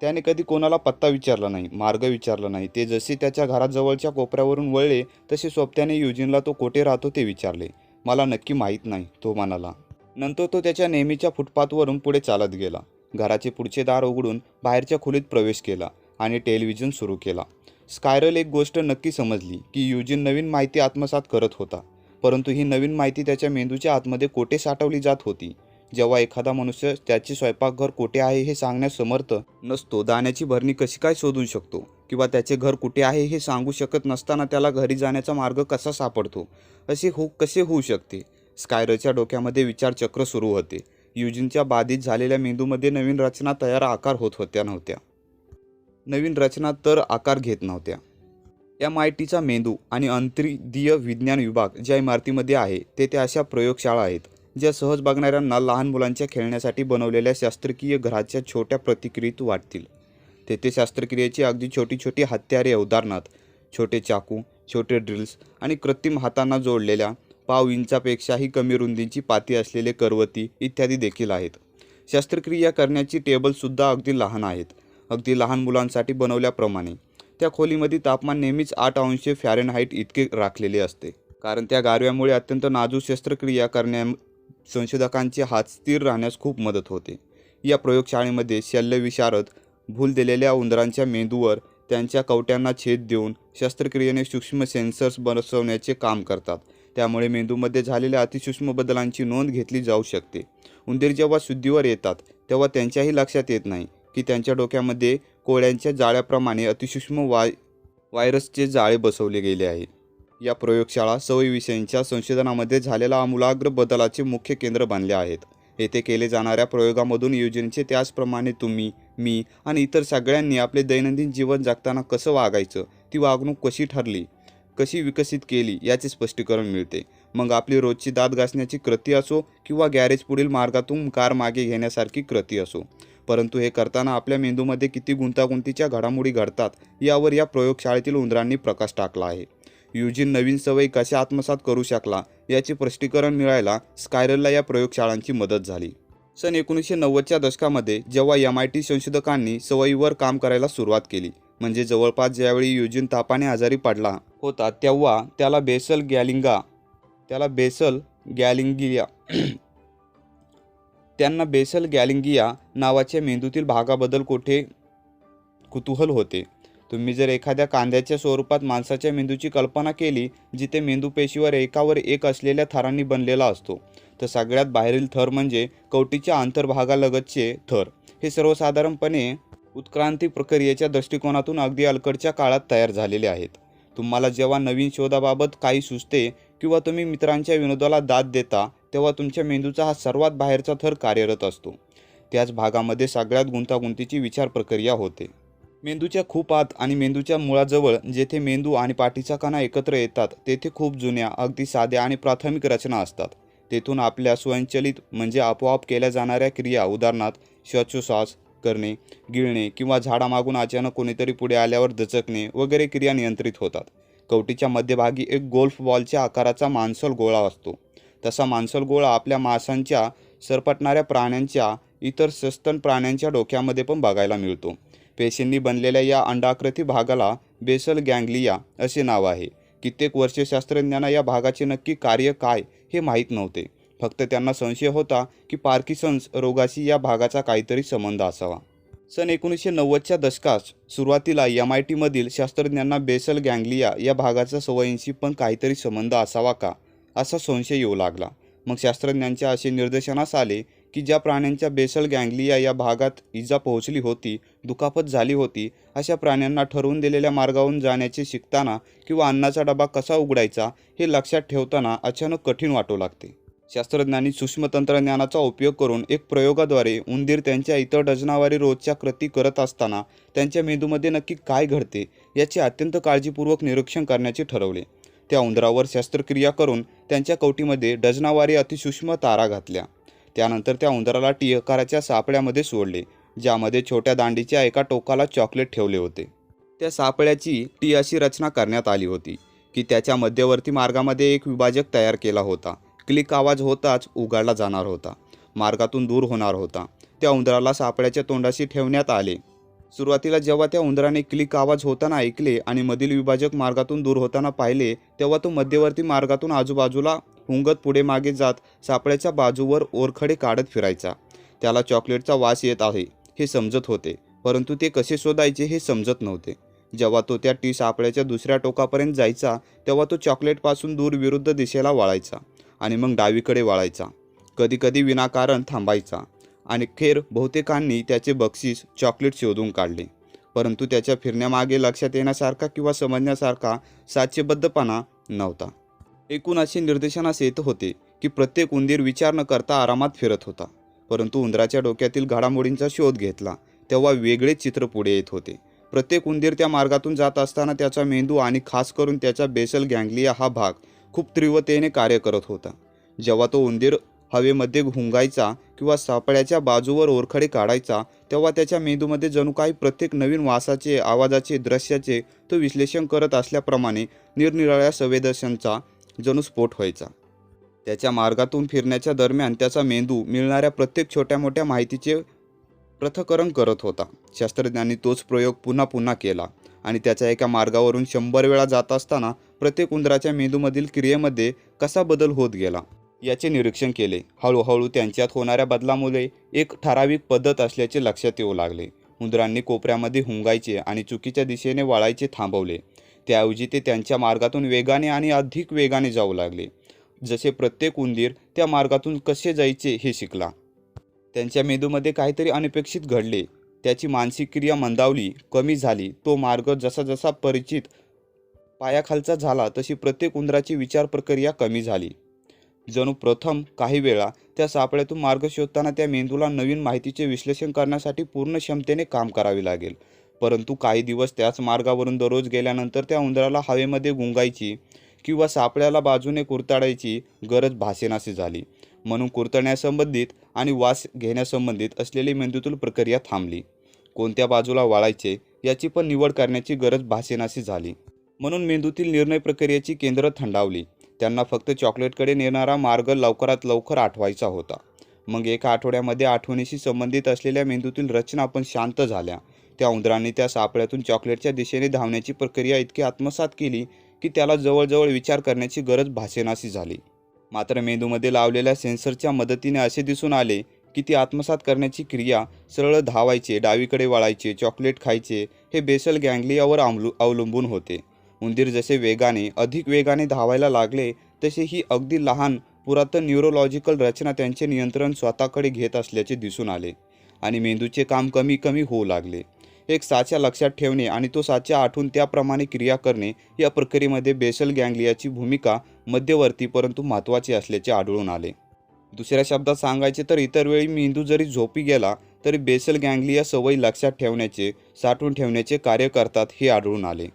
त्याने कधी कोणाला पत्ता विचारला नाही, मार्ग विचारला नाही. ते जसे त्याच्या घराजवळच्या कोपऱ्यावरून वळले तसे सोबत्याने युजिनला तो कोठे राहतो ते विचारले. मला नक्की माहीत नाही तो म्हणाला. नंतर तो त्याच्या नेहमीच्या फुटपाथवरून पुढे चालत गेला. घराचे पुढचे दार उघडून बाहेरच्या खोलीत प्रवेश केला आणि टेलिव्हिजन सुरू केला. स्कायरल एक गोष्ट नक्की समजली की युजिन नवीन माहिती आत्मसात करत होता परंतु ही नवीन माहिती त्याच्या मेंदूच्या आतमध्ये कोठे साठवली जात होती. जेव्हा एखादा मनुष्य त्याचे स्वयंपाकघर कुठे आहे हे सांगण्यास समर्थ नसतो, दाण्याची भरणी कशी काय शोधू शकतो किंवा त्याचे घर कुठे आहे हे सांगू शकत नसताना त्याला घरी जाण्याचा मार्ग कसा सापडतो कसे होऊ शकते? स्कायरच्या डोक्यामध्ये विचारचक्र सुरू होते. युजिनच्या बाधित झालेल्या मेंदूमध्ये नवीन रचना तर आकार घेत नव्हत्या. MITचा मेंदू आणि अंतर्दीय विज्ञान विभाग ज्या इमारतीमध्ये आहे तेथे अशा प्रयोगशाळा आहेत ज्या सहज बघणाऱ्यांना लहान मुलांच्या खेळण्यासाठी बनवलेल्या शास्त्रकीय घराच्या छोट्या प्रतिक्रियेत वाटतील. तेथे शस्त्रक्रियेची अगदी छोटी छोटी हत्यारे उदाहरणार्थ छोटे चाकू, छोटे ड्रिल्स आणि कृत्रिम हातांना जोडलेल्या पाव इंचापेक्षाही कमी रुंदीची पाती असलेले करवती इत्यादी देखील आहेत. शस्त्रक्रिया करण्याची टेबलसुद्धा अगदी लहान आहेत, अगदी लहान मुलांसाठी बनवल्याप्रमाणे. त्या खोलीमध्ये तापमान नेहमीच 8 अंश फॅरेनहाईट इतके राखलेले असते कारण त्या गारव्यामुळे अत्यंत नाजूक शस्त्रक्रिया संशोधकांचे हात स्थिर राहण्यास खूप मदत होते. या प्रयोगशाळेमध्ये शल्यविशारद भूल दिलेल्या उंदरांच्या मेंदूवर त्यांच्या कवट्यांना छेद देऊन शस्त्रक्रियेने सूक्ष्म सेन्सर्स बसवण्याचे काम करतात. त्यामुळे मेंदूमध्ये झालेल्या अतिसूक्ष्म बदलांची नोंद घेतली जाऊ शकते. उंदीर जेव्हा शुद्धीवर येतात तेव्हा त्यांच्याही लक्षात येत नाही की त्यांच्या डोक्यामध्ये कोळ्यांच्या जाळ्याप्रमाणे अतिसूक्ष्म व्हायरसचे जाळे बसवले गेले आहे. या प्रयोगशाळा सवयीविषयींच्या संशोधनामध्ये झालेल्या आमूलाग्र बदलाचे मुख्य केंद्र बनल्या आहेत. येथे केले जाणाऱ्या प्रयोगामधून युजिनचे त्याचप्रमाणे तुम्ही, मी आणि इतर सगळ्यांनी आपले दैनंदिन जीवन जगताना कसं वागायचं, ती वागणूक कशी ठरली, कशी विकसित केली याचे स्पष्टीकरण मिळते. मग आपली रोजची दात घासण्याची कृती असो किंवा गॅरेज पुढील मार्गातून कार मागे घेण्यासारखी कृती असो, परंतु हे करताना आपल्या मेंदूमध्ये किती गुंतागुंतीच्या घडामोडी घडतात यावर या प्रयोगशाळेतील उंदरांनी प्रकाश टाकला आहे. युजीन नवीन सवयी कशा आत्मसात करू शकला याचे स्पष्टीकरण मिळायला स्कायरलला या प्रयोगशाळांची मदत झाली. सन 1990च्या दशकामध्ये जेव्हा MIT संशोधकांनी सवयीवर काम करायला सुरुवात केली, म्हणजे जवळपास ज्यावेळी युजीन तापाने आजारी पडला होता, तेव्हा त्याला बेसल गॅलिंगिया नावाच्या मेंदूतील भागाबद्दल कोठे कुतूहल होते. तुम्ही जर एखाद्या कांद्याच्या स्वरूपात माणसाच्या मेंदूची कल्पना केली, जिथे मेंदू पेशीवर एकावर एक असलेल्या थरांनी बनलेला असतो, तर सगळ्यात बाहेरील थर म्हणजे कवटीच्या अंतर्भागालगतचे थर. हे सर्वसाधारणपणे उत्क्रांती प्रक्रियेच्या दृष्टिकोनातून अगदी अलीकडच्या काळात तयार झालेले आहेत. तुम्हाला जेव्हा नवीन शोधाबाबत काही सुचते किंवा तुम्ही मित्रांच्या विनोदाला दाद देता, तेव्हा तुमच्या मेंदूचा हा सर्वात बाहेरचा थर कार्यरत असतो. त्याच भागामध्ये सगळ्यात गुंतागुंतीची विचार प्रक्रिया होते. मेंदूच्या खूप आत आणि मेंदूच्या मुळाजवळ, जेथे मेंदू आणि पाठीचा कणा एकत्र येतात, तेथे खूप जुन्या, अगदी साध्या आणि प्राथमिक रचना असतात. तेथून आपल्या स्वयंचलित म्हणजे आपोआप केल्या जाणाऱ्या क्रिया, उदाहरणार्थ श्वासोच्छ्वास करणे, गिळणे किंवा झाडामागून अचानक कोणीतरी पुढे आल्यावर दचकणे वगैरे क्रिया नियंत्रित होतात. कवटीच्या मध्यभागी एक गोल्फ बॉलच्या आकाराचा मांसल गोळा असतो. तसा मांसल गोळा आपल्या मांसाच्या, सरपटणाऱ्या प्राण्यांच्या, इतर सस्तन प्राण्यांच्या डोक्यामध्ये पण बघायला मिळतो. पेशींनी बनलेल्या या अंडाकृती भागाला बेसल गॅंग्लिया असे नाव आहे. कित्येक वर्षे शास्त्रज्ञांना या भागाचे नक्की कार्य काय हे माहीत नव्हते. फक्त त्यांना संशय होता की पार्किन्सन्स रोगाशी या भागाचा काहीतरी संबंध असावा. सन 1990च्या दशकात सुरुवातीला MITमधील शास्त्रज्ञांना बेसल गॅंग्लिया या भागाचा सवयींशी पण काहीतरी संबंध असावा का, असा संशय येऊ लागला. मग शास्त्रज्ञांच्या असे निदर्शनास आले की ज्या प्राण्यांच्या बेसल गॅंग्लिया या भागात इजा पोहोचली होती, दुखापत झाली होती, अशा प्राण्यांना ठरवून दिलेल्या मार्गावरून जाण्याचे शिकताना किंवा अन्नाचा डबा कसा उघडायचा हे लक्षात ठेवताना अचानक कठीण वाटू लागते. शास्त्रज्ञांनी सूक्ष्म तंत्रज्ञानाचा उपयोग करून एक प्रयोगाद्वारे उंदीर त्यांच्या इतर डझनावारी रोजच्या कृती करत असताना त्यांच्या मेंदूमध्ये नक्की काय घडते याचे अत्यंत काळजीपूर्वक निरीक्षण करण्याचे ठरवले. त्या उंदरावर शस्त्रक्रिया करून त्यांच्या कवटीमध्ये डझनावारी अतिसूक्ष्म तारा घातल्या. त्यानंतर त्या उंदराला टी आकाराच्या सापळ्यामध्ये सोडले, ज्यामध्ये छोट्या दांडीच्या एका टोकाला चॉकलेट ठेवले होते. त्या सापळ्याची टी अशी रचना करण्यात आली होती की त्याच्या मध्यवर्ती मार्गामध्ये एक विभाजक तयार केला होता. क्लिक आवाज होताच उघडला जाणार होता, मार्गातून दूर होणार होता. त्या उंदराला सापळ्याच्या तोंडाशी ठेवण्यात आले. सुरुवातीला जेव्हा त्या उंदराने क्लिक आवाज होताना ऐकले आणि मधील विभाजक मार्गातून दूर होताना पाहिले, तेव्हा तो मध्यवर्ती मार्गातून आजूबाजूला हुंगत पुढे मागे जात सापळ्याच्या बाजूवर ओरखडे काढत फिरायचा. त्याला चॉकलेटचा वास येत आहे हे समजत होते, परंतु ते कसे शोधायचे हे समजत नव्हते. जेव्हा तो त्या टी सापळ्याच्या दुसऱ्या टोकापर्यंत जायचा, तेव्हा तो चॉकलेटपासून दूर विरुद्ध दिशेला वळायचा आणि मग डावीकडे वळायचा. कधीकधी विनाकारण थांबायचा आणि अखेर बहुतेकांनी त्याचे बक्षीस चॉकलेट शोधून काढले. परंतु त्याच्या फिरण्यामागे लक्षात येण्यासारखा किंवा समजण्यासारखा साचेबद्धपणा नव्हता. एकूण असे निर्देशनास येत होते की प्रत्येक उंदीर विचार न करता आरामात फिरत होता. परंतु उंदराच्या डोक्यातील घडामोडींचा शोध घेतला तेव्हा वेगळे चित्र पुढे येत होते. प्रत्येक उंदीर त्या मार्गातून जात असताना त्याचा मेंदू आणि खास करून त्याचा बेसल गॅंग्लिया हा भाग खूप तीव्रतेने कार्य करत होता. जेव्हा तो उंदीर हवेमध्ये हुंगायचा किंवा सापळ्याच्या बाजूवर ओरखडे काढायचा, तेव्हा त्याच्या मेंदूमध्ये जणू काही प्रत्येक नवीन वासाचे, आवाजाचे, दृश्याचे तो विश्लेषण करत असल्याप्रमाणे निरनिराळ्या संवेदनांचा जणू स्फोट व्हायचा. त्याच्या मार्गातून फिरण्याच्या दरम्यान त्याचा मेंदू मिळणाऱ्या प्रत्येक छोट्या मोठ्या माहितीचे पृथक्करण करत होता. शास्त्रज्ञांनी तोच प्रयोग पुन्हा पुन्हा केला आणि त्याच्या एका मार्गावरून 100 वेळा जात असताना प्रत्येक उंदराच्या मेंदूमधील क्रियेमध्ये कसा बदल होत गेला याचे निरीक्षण केले. हळूहळू त्यांच्यात होणाऱ्या बदलामुळे एक ठराविक पद्धत असल्याचे लक्षात येऊ लागले. उंदरांनी कोपऱ्यामध्ये हुंगायचे आणि चुकीच्या दिशेने वळायचे थांबवले. त्याऐवजी ते त्यांच्या मार्गातून वेगाने आणि अधिक वेगाने जाऊ लागले. जसे प्रत्येक उंदीर त्या मार्गातून कसे जायचे हे शिकला. त्यांच्या मेंदूमध्ये काहीतरी अनपेक्षित घडले. त्याची मानसिक क्रिया मंदावली, कमी झाली. तो मार्ग जसा जसा परिचित पायाखालचा झाला तशी प्रत्येक उंदराची विचार प्रक्रिया कमी झाली. जणू प्रथम काही वेळा त्या सापळ्यातून मार्ग शोधताना त्या मेंदूला नवीन माहितीचे विश्लेषण करण्यासाठी पूर्ण क्षमतेने काम करावे लागेल. परंतु काही दिवस त्याच मार्गावरून दररोज गेल्यानंतर त्या उंदराला हवेमध्ये गुंगायची किंवा सापळ्याला बाजूने कुरतडायची गरज भासेनाशी झाली. म्हणून कुरतडण्यासंबंधित आणि वास घेण्यासंबंधित असलेली मेंदूतील प्रक्रिया थांबली. कोणत्या बाजूला वळायचे याची पण निवड करण्याची गरज भासेनाशी झाली. म्हणून मेंदूतील निर्णय प्रक्रियेची केंद्र थंडावली. त्यांना फक्त चॉकलेटकडे नेणारा मार्ग लवकरात लवकर आठवायचा होता. मग एका आठवड्यामध्ये आठवणीशी संबंधित असलेल्या मेंदूतील रचना पण शांत झाल्या. त्या उंदरांनी त्या सापळ्यातून चॉकलेटच्या दिशेने धावण्याची प्रक्रिया इतकी आत्मसात केली की त्याला जवळजवळ विचार करण्याची गरज भासेनाशी झाली. मात्र मेंदूमध्ये लावलेल्या सेन्सरच्या मदतीने असे दिसून आले की ती आत्मसात करण्याची क्रिया सरळ धावायचे, डावीकडे वळायचे, चॉकलेट खायचे हे बेसल गँग्लियावर अवलंबून होते. उंदीर जसे अधिक वेगाने धावायला लागले तसे ही अगदी लहान पुरातन न्यूरोलॉजिकल रचना त्यांचे नियंत्रण स्वतःकडे घेत असल्याचे दिसून आले आणि मेंदूचे काम कमी कमी होऊ लागले. एक साचा लक्षात ठेवणे आणि तो साचा आठवून त्याप्रमाणे क्रिया करणे या प्रक्रियेमध्ये बेसल गँग्लियाची भूमिका मध्यवर्ती परंतु महत्त्वाची असल्याचे आढळून आले. दुसऱ्या शब्दात सांगायचे तर इतर वेळी मेंदू जरी झोपी गेला तरी बेसल गँग्लिया सवयी लक्षात ठेवण्याचे, साठवून ठेवण्याचे कार्य करतात हे आढळून आले.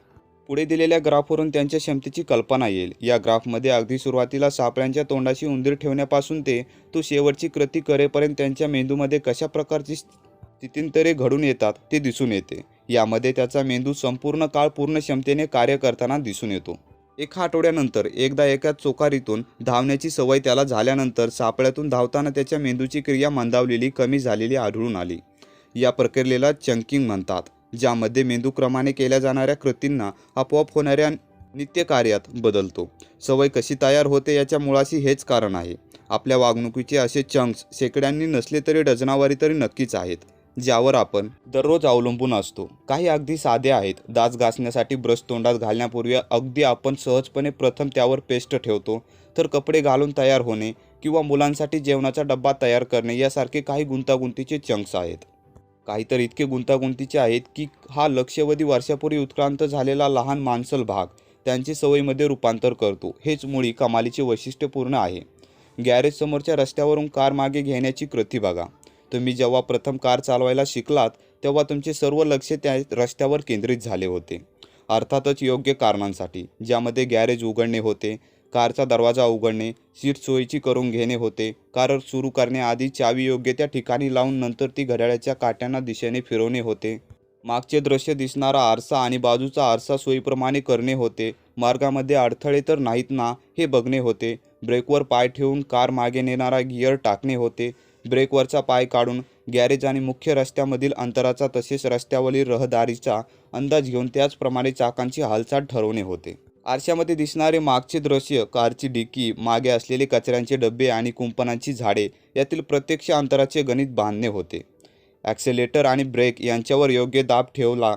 पुढे दिलेल्या ग्राफवरून त्यांच्या क्षमतेची कल्पना येईल. या ग्राफमध्ये अगदी सुरुवातीला सापळ्यांच्या तोंडाशी उंदीर ठेवण्यापासून तो शेवटची कृती करेपर्यंत त्यांच्या मेंदूमध्ये कशा प्रकारची स्थित्यंतरे घडून येतात ते दिसून येते. यामध्ये त्याचा मेंदू संपूर्ण काळ पूर्ण क्षमतेने कार्य करताना दिसून येतो. एका आठवड्यानंतर एकदा एका चोकारीतून धावण्याची सवय त्याला झाल्यानंतर सापळ्यातून धावताना त्याच्या मेंदूची क्रिया मंदावलेली, कमी झालेली आढळून आली. या प्रक्रियेला चंकिंग म्हणतात, ज्यामध्ये मेंदू क्रमाने केल्या जाणाऱ्या कृतींना आपोआप होणाऱ्या नित्यकार्यात बदलतो. सवय कशी तयार होते याच्या मुळाशी हेच कारण आहे. आपल्या वागणुकीचे असे चंक्स शेकड्यांनी नसले तरी डझनावारी तरी नक्कीच आहेत, ज्यावर आपण दररोज अवलंबून असतो. काही अगदी साधे आहेत. दात घासण्यासाठी ब्रश तोंडात घालण्यापूर्वी अगदी आपण सहजपणे प्रथम त्यावर पेस्ट ठेवतो. तर कपडे घालून तयार होणे किंवा मुलांसाठी जेवणाचा डब्बा तयार करणे यासारखे काही गुंतागुंतीचे चंक्स आहेत. काही तर इतके गुंतागुंतीचे आहेत की हा लक्षावधी वर्षापूर्वी उत्क्रांत झालेला लहान मांसल भाग त्यांची सवयीमध्ये रूपांतर करतो. हेच मुळी कमालीचे वैशिष्ट्यपूर्ण आहे. गॅरेजसमोरच्या रस्त्यावरून कार मागे घेण्याची कृती बघा. तुम्ही जेव्हा प्रथम कार चालवायला शिकलात तेव्हा तुमचे सर्व लक्ष त्या रस्त्यावर केंद्रित झाले होते. अर्थातच योग्य कारणांसाठी, ज्यामध्ये गॅरेज उघडणे होते, कारचा दरवाजा उघडणे, सीट सोयीची करून घेणे होते, कार सुरू करण्याआधी चावी योग्य त्या ठिकाणी लावून नंतर ती घड्याळाच्या काट्यांना दिशेने फिरवणे होते. मागचे दृश्य दिसणारा आरसा आणि बाजूचा आरसा सोयीप्रमाणे करणे होते. मार्गामध्ये अडथळे तर नाहीत ना हे बघणे होते. ब्रेकवर पाय ठेवून कार मागे नेणारा गिअर टाकणे होते. ब्रेकवरचा पाय काढून गॅरेज आणि मुख्य रस्त्यामधील अंतराचा तसेच रस्त्यावरील रहदारीचा अंदाज घेऊन त्याचप्रमाणे चाकांची हालचाल ठरवणे होते. आरशामध्ये दिसणारे मागचे दृश्य, कारची डिकी, मागे असलेले कचऱ्यांचे डबे आणि कुंपणांची झाडे यातील प्रत्यक्ष अंतराचे गणित बांधणे होते. ॲक्सेलेटर आणि ब्रेक यांच्यावर योग्य दाब ठेवला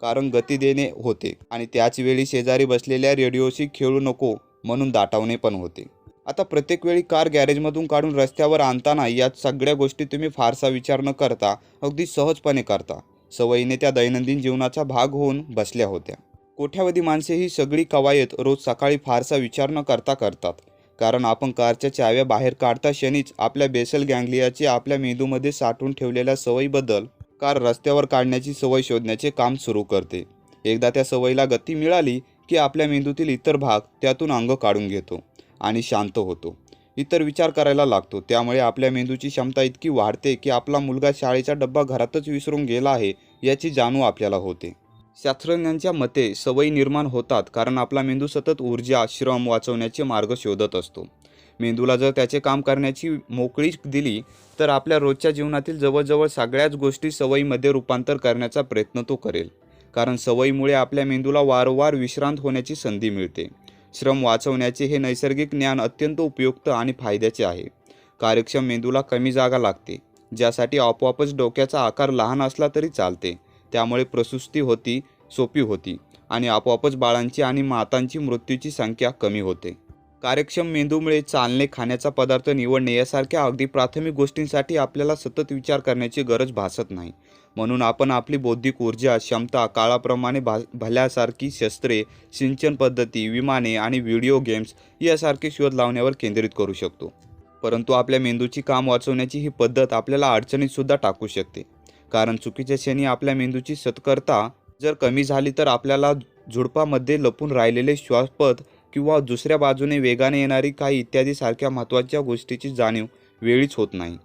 कारण गती देणे होते आणि त्याचवेळी शेजारी बसलेल्या रेडिओशी खेळू नको म्हणून दाटवणे पण होते. आता प्रत्येक वेळी कार गॅरेजमधून काढून रस्त्यावर आणताना या सगळ्या गोष्टी तुम्ही फारसा विचार न करता अगदी सहजपणे करता. सवयीने त्या दैनंदिन जीवनाचा भाग होऊन बसल्या होत्या. कोट्यावधी माणसे ही सगळी कवायत रोज सकाळी फारसा विचार न करता करतात. कारण आपण कारच्या चाव्या बाहेर काढता क्षणीच आपल्या बेसल गँग्लियाचे आपल्या मेंदूमध्ये साठवून ठेवलेल्या सवयीबद्दल कार रस्त्यावर काढण्याची सवय शोधण्याचे काम सुरू करते. एकदा त्या सवयीला गती मिळाली की आपल्या मेंदूतील इतर भाग त्यातून अंग काढून घेतो आणि शांत होतो. इतर विचार करायला लागतो. त्यामुळे आपल्या मेंदूची क्षमता इतकी वाढते की आपला मुलगा शाळेचा डब्बा घरातच विसरून गेला आहे याची जाणीव आपल्याला होते. शास्त्रज्ञांच्या मते सवयी निर्माण होतात कारण आपला मेंदू सतत ऊर्जा, श्रम वाचवण्याचे मार्ग शोधत असतो. मेंदूला जर त्याचे काम करण्याची मोकळी दिली तर आपल्या रोजच्या जीवनातील जवळजवळ सगळ्याच गोष्टी सवयीमध्ये रूपांतर करण्याचा प्रयत्न तो करेल. कारण सवयीमुळे आपल्या मेंदूला वारंवार विश्रांत होण्याची संधी मिळते. श्रम वाचवण्याचे हे नैसर्गिक ज्ञान अत्यंत उपयुक्त आणि फायद्याचे आहे. कार्यक्षम मेंदूला कमी जागा लागते, ज्यासाठी आपोआपच डोक्याचा आकार लहान असला तरी चालते. त्यामुळे प्रसूती सोपी होती आणि आपोआपच बाळांची आणि मातांची मृत्यूची संख्या कमी होते. कार्यक्षम मेंदूमुळे चालणे, खाण्याचा पदार्थ निवडणे यासारख्या अगदी प्राथमिक गोष्टींसाठी आपल्याला सतत विचार करण्याची गरज भासत नाही. म्हणून आपण आपली बौद्धिक ऊर्जा, क्षमता काळाप्रमाणे भल्यासारखी शस्त्रे, सिंचन पद्धती, विमाने आणि व्हिडिओ गेम्स यासारखे शोध लावण्यावर केंद्रित करू शकतो. परंतु आपल्या मेंदूची काम वाचवण्याची ही पद्धत आपल्याला अडचणीतसुद्धा टाकू शकते. कारण चुकीच्या क्षणी आपल्या मेंदूची सतर्कता जर कमी झाली तर आपल्याला झुडपामध्ये लपून राहिलेले श्वासपथ किंवा दुसऱ्या बाजूने वेगाने येणारी काही इत्यादी सारख्या महत्त्वाच्या गोष्टीची जाणीव वेळीच होत नाही.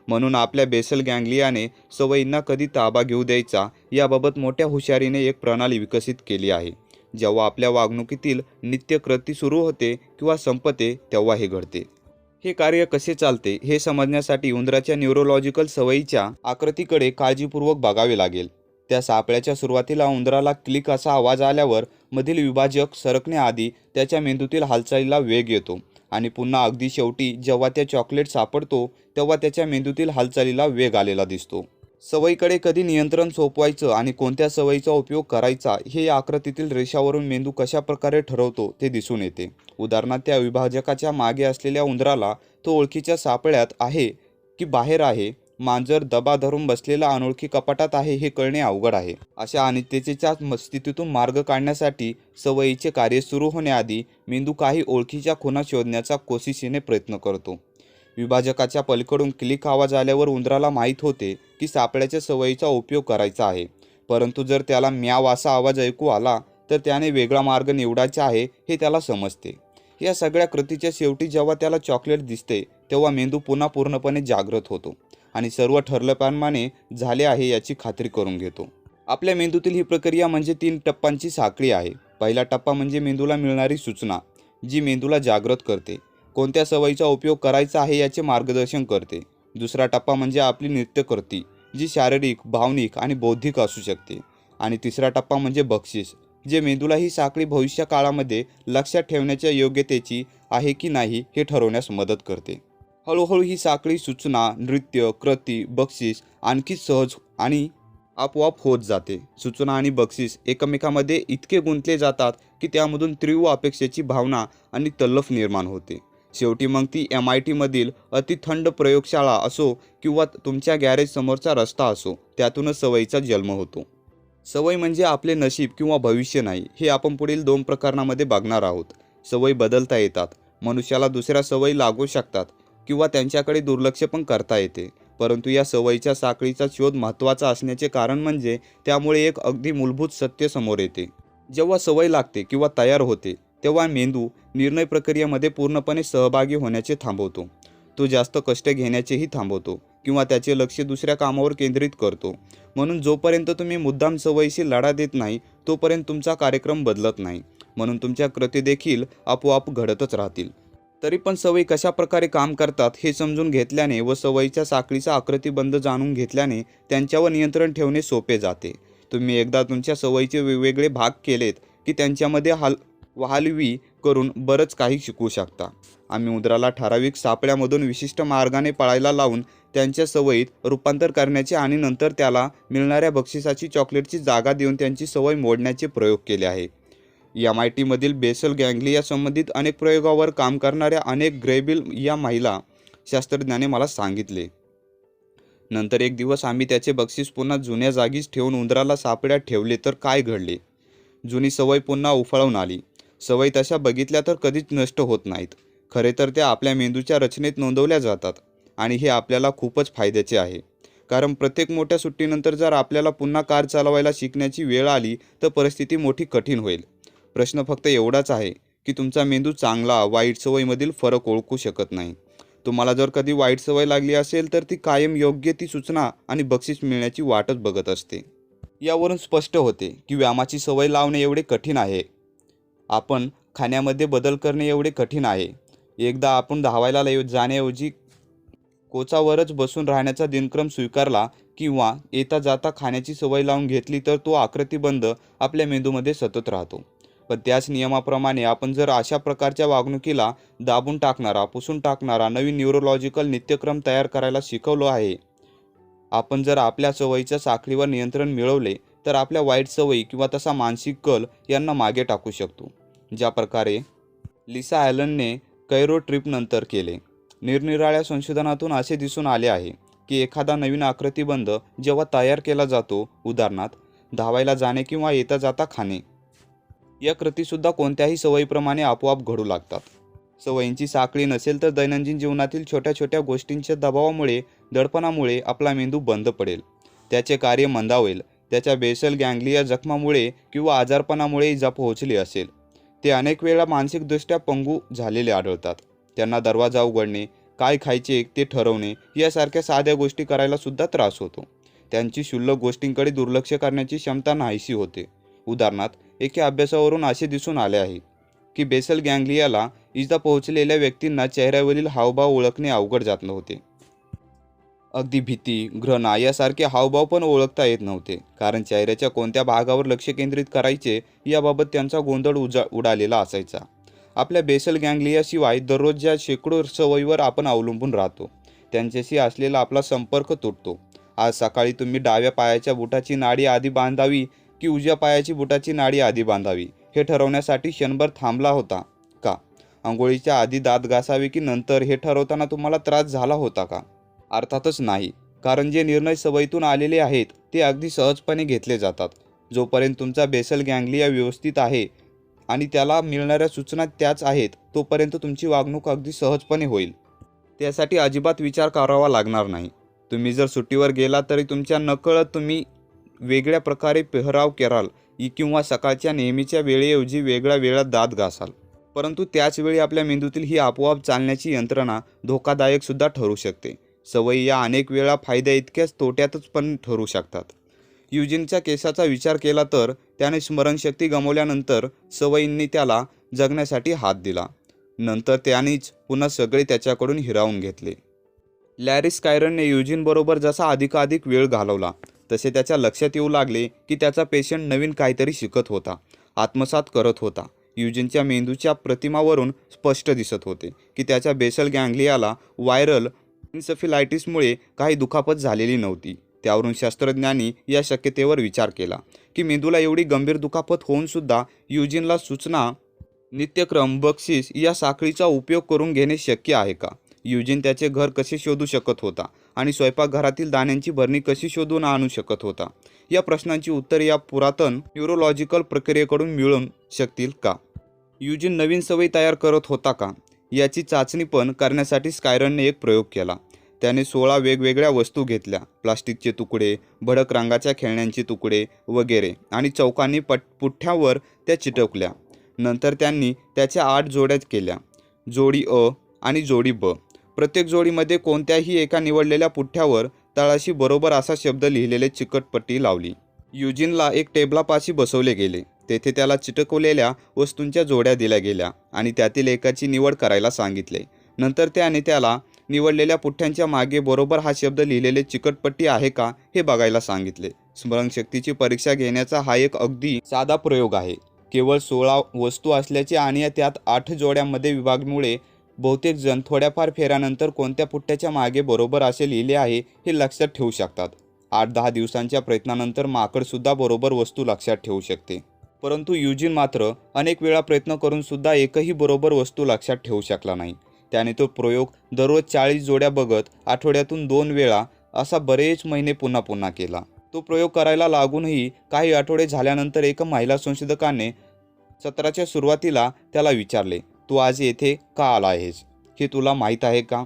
म्हणून आपल्या बेसल गँग्लियाने सवयींना कधी ताबा घेऊ द्यायचा याबाबत मोठ्या हुशारीने एक प्रणाली विकसित केली आहे. जेव्हा आपल्या वागणुकीतील नित्यकृती सुरू होते किंवा संपते तेव्हा हे घडते. हे कार्य कसे चालते हे समजण्यासाठी उंदराच्या न्यूरोलॉजिकल सवयीच्या आकृतीकडे काळजीपूर्वक बघावे लागेल. त्या सापळ्याच्या सुरुवातीला उंदराला क्लिक असा आवाज आल्यावर मधील विभाजक सरकण्याआधी त्याच्या मेंदूतील हालचालीला वेग येतो आणि पुन्हा अगदी शेवटी जेव्हा त्या चॉकलेट सापडतो तेव्हा त्याच्या मेंदूतील हालचालीला वेग आलेला दिसतो. सवयीकडे कधी नियंत्रण सोपवायचं आणि कोणत्या सवयीचा उपयोग करायचा हे या आकृतीतील रेषावरून मेंदू कशा प्रकारे ठरवतो ते दिसून येते. उदाहरणार्थ त्या विभाजकाच्या मागे असलेल्या उंदराला तो ओळखीच्या सापळ्यात आहे की बाहेर आहे, मांजर दबा धरून बसलेला अनोळखी कपाटात आहे हे कळणे अवघड आहे. अशा अनिश्चिततेच्या स्थितीतून मार्ग काढण्यासाठी सवयीचे कार्य सुरू होण्याआधी मेंदू काही ओळखीच्या खुणा शोधण्याचा कोशिशीने प्रयत्न करतो. विभाजकाच्या पलीकडून क्लिक आवाज आल्यावर उंदराला माहीत होते की सापळ्याच्या सवयीचा उपयोग करायचा आहे, परंतु जर त्याला म्याव असा आवाज ऐकू आला तर त्याने वेगळा मार्ग निवडायचा आहे हे त्याला समजते. या सगळ्या कृतीच्या शेवटी जेव्हा त्याला चॉकलेट दिसते तेव्हा मेंदू पुन्हा पूर्णपणे जागृत होतो आणि सर्व ठरल्याप्रमाणे झाले आहे याची खात्री करून घेतो. आपल्या मेंदूतील ही प्रक्रिया म्हणजे 3 टप्प्यांची साखळी आहे. पहिला टप्पा म्हणजे मेंदूला मिळणारी सूचना, जी मेंदूला जागृत करते, कोणत्या सवयीचा उपयोग करायचा आहे याचे मार्गदर्शन करते. दुसरा टप्पा म्हणजे आपली नित्यकृती, जी शारीरिक, भावनिक आणि बौद्धिक असू शकते. आणि तिसरा टप्पा म्हणजे बक्षीस, जे मेंदूला ही साखळी भविष्य काळामध्ये लक्षात ठेवण्याच्या योग्यतेची आहे की नाही हे ठरवण्यास मदत करते. हळूहळू ही साखळी सूचना, नृत्य, कृती, बक्षीस आणखी सहज आणि आपोआप होत जाते. सूचना आणि बक्षीस एकमेकांमध्ये इतके गुंतले जातात की त्यामधून तीव्र अपेक्षेची भावना आणि तल्लफ निर्माण होते. शेवटी मग ती MIT मधील अतिथंड प्रयोगशाळा असो किंवा तुमच्या गॅरेज समोरचा रस्ता असो, त्यातूनच सवयीचा जन्म होतो. सवय म्हणजे आपले नशीब किंवा भविष्य नाही हे आपण पुढील 2 प्रकरणामध्ये बघणार आहोत. सवयी बदलता येतात. मनुष्याला दुसऱ्या सवयी लागू शकतात किंवा त्यांच्याकडे दुर्लक्ष पण करता येते. परंतु या सवयीच्या साखळीचा शोध महत्त्वाचा असण्याचे कारण म्हणजे त्यामुळे एक अगदी मूलभूत सत्य समोर येते. जेव्हा सवय लागते किंवा तयार होते तेव्हा मेंदू निर्णय प्रक्रियेमध्ये पूर्णपणे सहभागी होण्याचे थांबवतो. तो जास्त कष्ट घेण्याचेही थांबवतो किंवा त्याचे लक्ष दुसऱ्या कामावर केंद्रित करतो. म्हणून जोपर्यंत तुम्ही मुद्दाम सवयीशी लढा देत नाही तोपर्यंत तुमचा कार्यक्रम बदलत नाही. म्हणून तुमच्या कृती देखील आपोआप घडतच राहतील. तरी पण सवयी कशा प्रकारे काम करतात हे समजून घेतल्याने व सवयीच्या साखळीचा आकृतिबंध जाणून घेतल्याने त्यांच्यावर नियंत्रण ठेवणे सोपे जाते. तुम्ही एकदा तुमच्या सवयीचे वेगवेगळे भाग केलेत की त्यांच्यामध्ये वाहलवी करून बरंच काही शिकू शकता. आम्ही उंदराला ठराविक सापळ्यामधून विशिष्ट मार्गाने पळायला लावून त्यांच्या सवयीत रूपांतर करण्याचे आणि नंतर त्याला मिळणाऱ्या बक्षिसाची चॉकलेटची जागा देऊन त्यांची सवय मोडण्याचे प्रयोग केले आहे. MIT मधील बेसल गँग्लिया संबंधित अनेक प्रयोगावर काम करणाऱ्या अनेक ग्रेबिल या महिला शास्त्रज्ञाने मला सांगितले. नंतर एक दिवस आम्ही त्याचे बक्षीस पुन्हा जुन्या जागीच ठेवून उंदराला सापळ्यात ठेवले तर काय घडले? जुनी सवय पुन्हा उफाळून आली. सवयी तशा बघितल्या तर कधीच नष्ट होत नाहीत. खरे तर त्या आपल्या मेंदूच्या रचनेत नोंदवल्या जातात आणि हे आपल्याला खूपच फायद्याचे आहे. कारण प्रत्येक मोठ्या सुट्टीनंतर जर आपल्याला पुन्हा कार चालवायला शिकण्याची वेळ आली तर परिस्थिती मोठी कठीण होईल. प्रश्न फक्त एवढाच आहे की तुमचा मेंदू चांगला वाईट सवयीमधील फरक ओळखू शकत नाही. तुम्हाला जर कधी वाईट सवय लागली असेल तर ती कायम योग्य ती सूचना आणि बक्षीस मिळण्याची वाटच बघत असते. यावरून स्पष्ट होते की व्यायामाची सवय लावणे एवढे कठीण आहे. आपण खाण्यामध्ये बदल करणे एवढे कठीण आहे. एकदा आपण धावायला जाण्याऐवजी कोचावरच बसून राहण्याचा दिनक्रम स्वीकारला किंवा येता जाता खाण्याची सवय लावून घेतली तर तो आकृतिबंध आपल्या मेंदूमध्ये सतत राहतो. पण त्याच नियमाप्रमाणे आपण जर अशा प्रकारच्या वागणुकीला दाबून टाकणारा, पुसून टाकणारा नवीन न्यूरोलॉजिकल नित्यक्रम तयार करायला शिकवलो आहे. आपण जर आपल्या सवयीच्या साखळीवर नियंत्रण मिळवले तर आपल्या वाईट सवयी किंवा तसा मानसिक कल यांना मागे टाकू शकतो, ज्या प्रकारे लिसा ॲलनने कैरो ट्रिपनंतर केले. निरनिराळ्या संशोधनातून असे दिसून आले आहे की एखादा नवीन आकृतिबंध जेव्हा तयार केला जातो, उदाहरणार्थ धावायला जाणे किंवा येता जाता खाणे, या कृतीसुद्धा कोणत्याही सवयीप्रमाणे आपोआप घडू लागतात. सवयींची साखळी नसेल तर दैनंदिन जीवनातील छोट्या छोट्या गोष्टींच्या दबावामुळे, दडपणामुळे आपला मेंदू बंद पडेल, त्याचे कार्य मंदावेल, त्याच्या बेसल गँग्लिया जखमामुळे किंवा आजारपणामुळे इजा पोहोचली असेल. ते अनेक वेळा मानसिकदृष्ट्या पंगू झालेले आढळतात. त्यांना दरवाजा उघडणे, काय खायचे ते ठरवणे यासारख्या साध्या गोष्टी करायला सुद्धा त्रास होतो. त्यांची क्षुल्लक गोष्टींकडे दुर्लक्ष करण्याची क्षमता नाहीशी होते. उदाहरणार्थ, एका अभ्यासावरून असे दिसून आले आहे की बेसल गँग्लियाला इजा पोहोचलेल्या व्यक्तींना चेहऱ्यावरील हावभाव ओळखणे अवघड जात नव्हते. अगदी भीती, घृणा यासारखे हावभाव पण ओळखता येत नव्हते, कारण चेहऱ्याच्या कोणत्या भागावर लक्ष केंद्रित करायचे याबाबत त्यांचा गोंधळ उडालेला असायचा. आपल्या बेसल गँग्लियाशिवाय दररोजच्या शेकडो सवयीवर आपण अवलंबून राहतो. त्यांच्याशी असलेला आपला संपर्क तुटतो. आज सकाळी तुम्ही डाव्या पायाच्या बुटाची नाडी आधी बांधावी की उजव्या पायाची बुटाची नाडी आधी बांधावी हे ठरवण्यासाठी क्षणभर थांबला होता का? अंघोळीच्या आधी दात घासावे की नंतर हे ठरवताना तुम्हाला त्रास झाला होता का? अर्थातच नाही, कारण जे निर्णय सवयीतून आलेले आहेत ते अगदी सहजपणे घेतले जातात. जोपर्यंत तुमचा बेसल गँग्लिया व्यवस्थित आहे आणि त्याला मिळणाऱ्या सूचना त्याच आहेत, तोपर्यंत तुमची वागणूक अगदी सहजपणे होईल. त्यासाठी अजिबात विचार करावा लागणार नाही. तुम्ही जर सुट्टीवर गेला तरी तुमच्या नकळत तुम्ही वेगळ्या प्रकारे पेहराव कराल किंवा सकाळच्या नेहमीच्या वेळेऐवजी वेगळ्या वेळात दात घासाल. परंतु त्याच वेळी आपल्या मेंदूतील ही आपोआप चालण्याची यंत्रणा धोकादायकसुद्धा ठरू शकते. सवयी या अनेक वेळा फायद्या इतक्याच तोट्यातच पण ठरू शकतात. युजीनच्या केसाचा विचार केला तर त्याने स्मरणशक्ती गमावल्यानंतर सवयींनी त्याला जगण्यासाठी हात दिला. नंतर त्यानेच पुन्हा सगळे त्याच्याकडून हिरावून घेतले. लॅरी स्कायरनने युजीनबरोबर जसा अधिकाधिक वेळ घालवला तसे त्याच्या लक्षात येऊ लागले की त्याचा पेशंट नवीन काहीतरी शिकत होता, आत्मसात करत होता. युजीनच्या मेंदूच्या प्रतिमावरून स्पष्ट दिसत होते की त्याच्या बेसल गँग्लियाला व्हायरल इन्सेफेलायटिसमुळे काही दुखापत झालेली नव्हती. त्यावरून शास्त्रज्ञांनी या शक्यतेवर विचार केला की मेंदूला एवढी गंभीर दुखापत होऊनसुद्धा युजीनला सूचना, नित्यक्रम, बक्षीस या साखळीचा उपयोग करून घेणे शक्य आहे का? युजीन त्याचे घर कसे शोधू शकत होता आणि स्वयंपाकघरातील दाण्यांची भरणी कशी शोधून आणू शकत होता? या प्रश्नांची उत्तरे या पुरातन न्यूरोलॉजिकल प्रक्रियेकडून मिळू शकतील का? युजीन नवीन सवयी तयार करत होता का याची चाचणी पण करण्यासाठी स्कायरनने एक प्रयोग केला. त्याने 16 वेगवेगळ्या वस्तू घेतल्या, प्लास्टिकचे तुकडे, भडक रंगाच्या खेळण्यांचे तुकडे वगैरे, आणि चौकांनी पुठ्ठ्यावर त्या चिटकल्या. नंतर त्यांनी त्याच्या 8 जोड्या केल्या, जोडी अ आणि जोडी ब. प्रत्येक जोडीमध्ये कोणत्याही एका निवडलेल्या पुठ्ठ्यावर तळाशी बरोबर असा शब्द लिहिलेले चिकटपट्टी लावली. युजीनला एक टेबलापाशी बसवले गेले. तेथे त्याला चिटकवलेल्या वस्तूंच्या जोड्या दिल्या गेल्या आणि त्यातील एकाची निवड करायला सांगितले. नंतर त्याने त्याला निवडलेल्या पुठ्ठ्यांच्या मागे बरोबर हा शब्द लिहिलेले चिकटपट्टी आहे का हे बघायला सांगितले. स्मरणशक्तीची परीक्षा घेण्याचा हा एक अगदी साधा प्रयोग आहे. केवळ 16 वस्तू असल्याचे आणि त्यात 8 जोड्यांमध्ये विभागल्यामुळे बहुतेक जण थोड्याफार फेऱ्यानंतर कोणत्या पुठ्ठ्याच्या मागे बरोबर असे लिहिले आहे हे लक्षात ठेवू शकतात. 8-10 दिवसांच्या प्रयत्नानंतर माकडसुद्धा बरोबर वस्तू लक्षात ठेवू शकते. परंतु युजीन मात्र अनेक वेळा प्रयत्न करूनसुद्धा एकही बरोबर वस्तू लक्षात ठेवू शकला नाही. त्याने तो प्रयोग दररोज 40 जोड्या बघत आठवड्यातून 2 वेळा असा बरेच महिने पुन्हा पुन्हा केला. तो प्रयोग करायला लागूनही काही आठवडे झाल्यानंतर एका महिला संशोधकाने सत्राच्या सुरुवातीला त्याला विचारले, तू आज येथे का आला आहेस? हे तुला माहीत आहे का?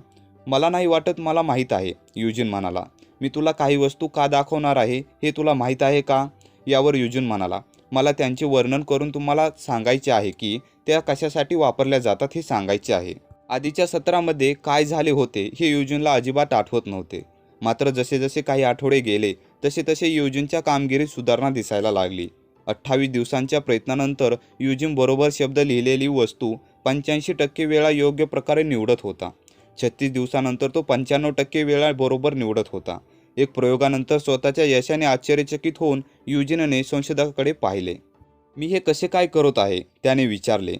मला नाही वाटत मला माहीत आहे, युजीन म्हणाला. मी तुला काही वस्तू का दाखवणार आहे हे तुला माहीत आहे का? यावर युजीन म्हणाला, मला त्यांचे वर्णन करून तुम्हाला सांगायचे आहे की त्या कशासाठी वापरल्या जातात हे सांगायचे आहे. आधीच्या सत्रामध्ये काय झाले होते हे युजीनला अजिबात आठवत नव्हते. मात्र जसे जसे काही आठवडे गेले तसे तसे युजीनच्या कामगिरीत सुधारणा दिसायला लागली. 28 दिवसांच्या प्रयत्नानंतर युजीन बरोबर शब्द लिहिलेली वस्तू 85% वेळा योग्य प्रकारे निवडत होता. 36 दिवसानंतर तो 95% वेळा बरोबर निवडत होता. एक प्रयोगानंतर स्वतःच्या यशाने आश्चर्यचकित होऊन युजीनने संशोधकाकडे पाहिले. मी हे कसे काय करत आहे? त्याने विचारले.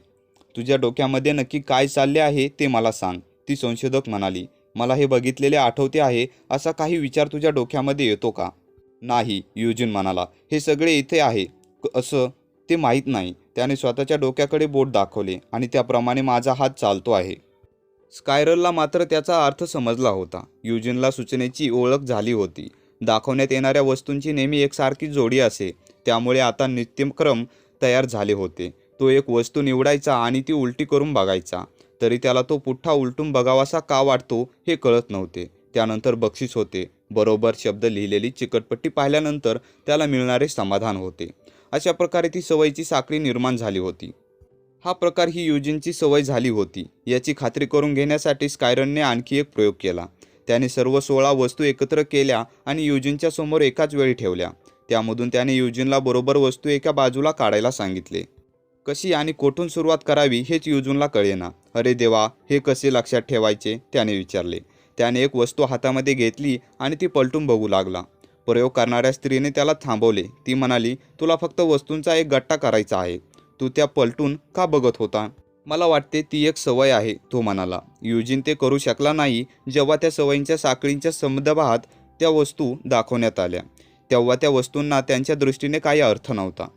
तुझ्या डोक्यामध्ये नक्की काय चालले आहे ते मला सांग, ती संशोधक म्हणाली. मला हे बघितलेले आठवते आहे असा काही विचार तुझ्या डोक्यामध्ये येतो का? नाही, युजीन म्हणाला. हे सगळे इथे आहे असं ते माहीत नाही. त्याने स्वतःच्या डोक्याकडे बोट दाखवले आणि त्याप्रमाणे माझा हात चालतो आहे. स्कायरलला मात्र त्याचा अर्थ समजला होता. युजीनला सूचनेची ओळख झाली होती. दाखवण्यात येणाऱ्या वस्तूंची नेहमी एकसारखी जोडी असे, त्यामुळे आता नित्यक्रम तयार झाले होते. तो एक वस्तू निवडायचा आणि ती उलटी करून बघायचा, तरी त्याला तो पुठ्ठा उलटून बघावासा का वाटतो हे कळत नव्हते. त्यानंतर बक्षीस होते. बरोबर शब्द लिहिलेली चिकटपट्टी पाहिल्यानंतर त्याला मिळणारे समाधान होते. अशा प्रकारे ती सवयीची साखळी निर्माण झाली होती. हा प्रकार ही युजीनची सवय झाली होती याची खात्री करून घेण्यासाठी स्कायरनने आणखी एक प्रयोग केला. त्याने सर्व 16 वस्तू एकत्र केल्या आणि युजीनच्या समोर एकाच वेळी ठेवल्या. त्यामधून त्याने युजीनला बरोबर वस्तू एका बाजूला काढायला सांगितले. कशी आणि कोठून सुरुवात करावी हेच युजीनला कळेना. अरे देवा, हे कसे लक्षात ठेवायचे, त्याने विचारले. त्याने एक वस्तू हातामध्ये घेतली आणि ती पलटून बघू लागला. प्रयोग करणाऱ्या स्त्रीने त्याला थांबवले. ती म्हणाली, तुला फक्त वस्तूंचा एक गट्टा करायचा आहे. तू त्या पलटून का बघत होता? मला वाटते ती एक सवय आहे, तो म्हणाला. युजीन ते करू शकला नाही. जेव्हा त्या सवयींच्या साखळींच्या संदर्भात त्या वस्तू दाखवण्यात आल्या तेव्हा त्या वस्तूंना त्यांच्या दृष्टीने काही अर्थ नव्हता.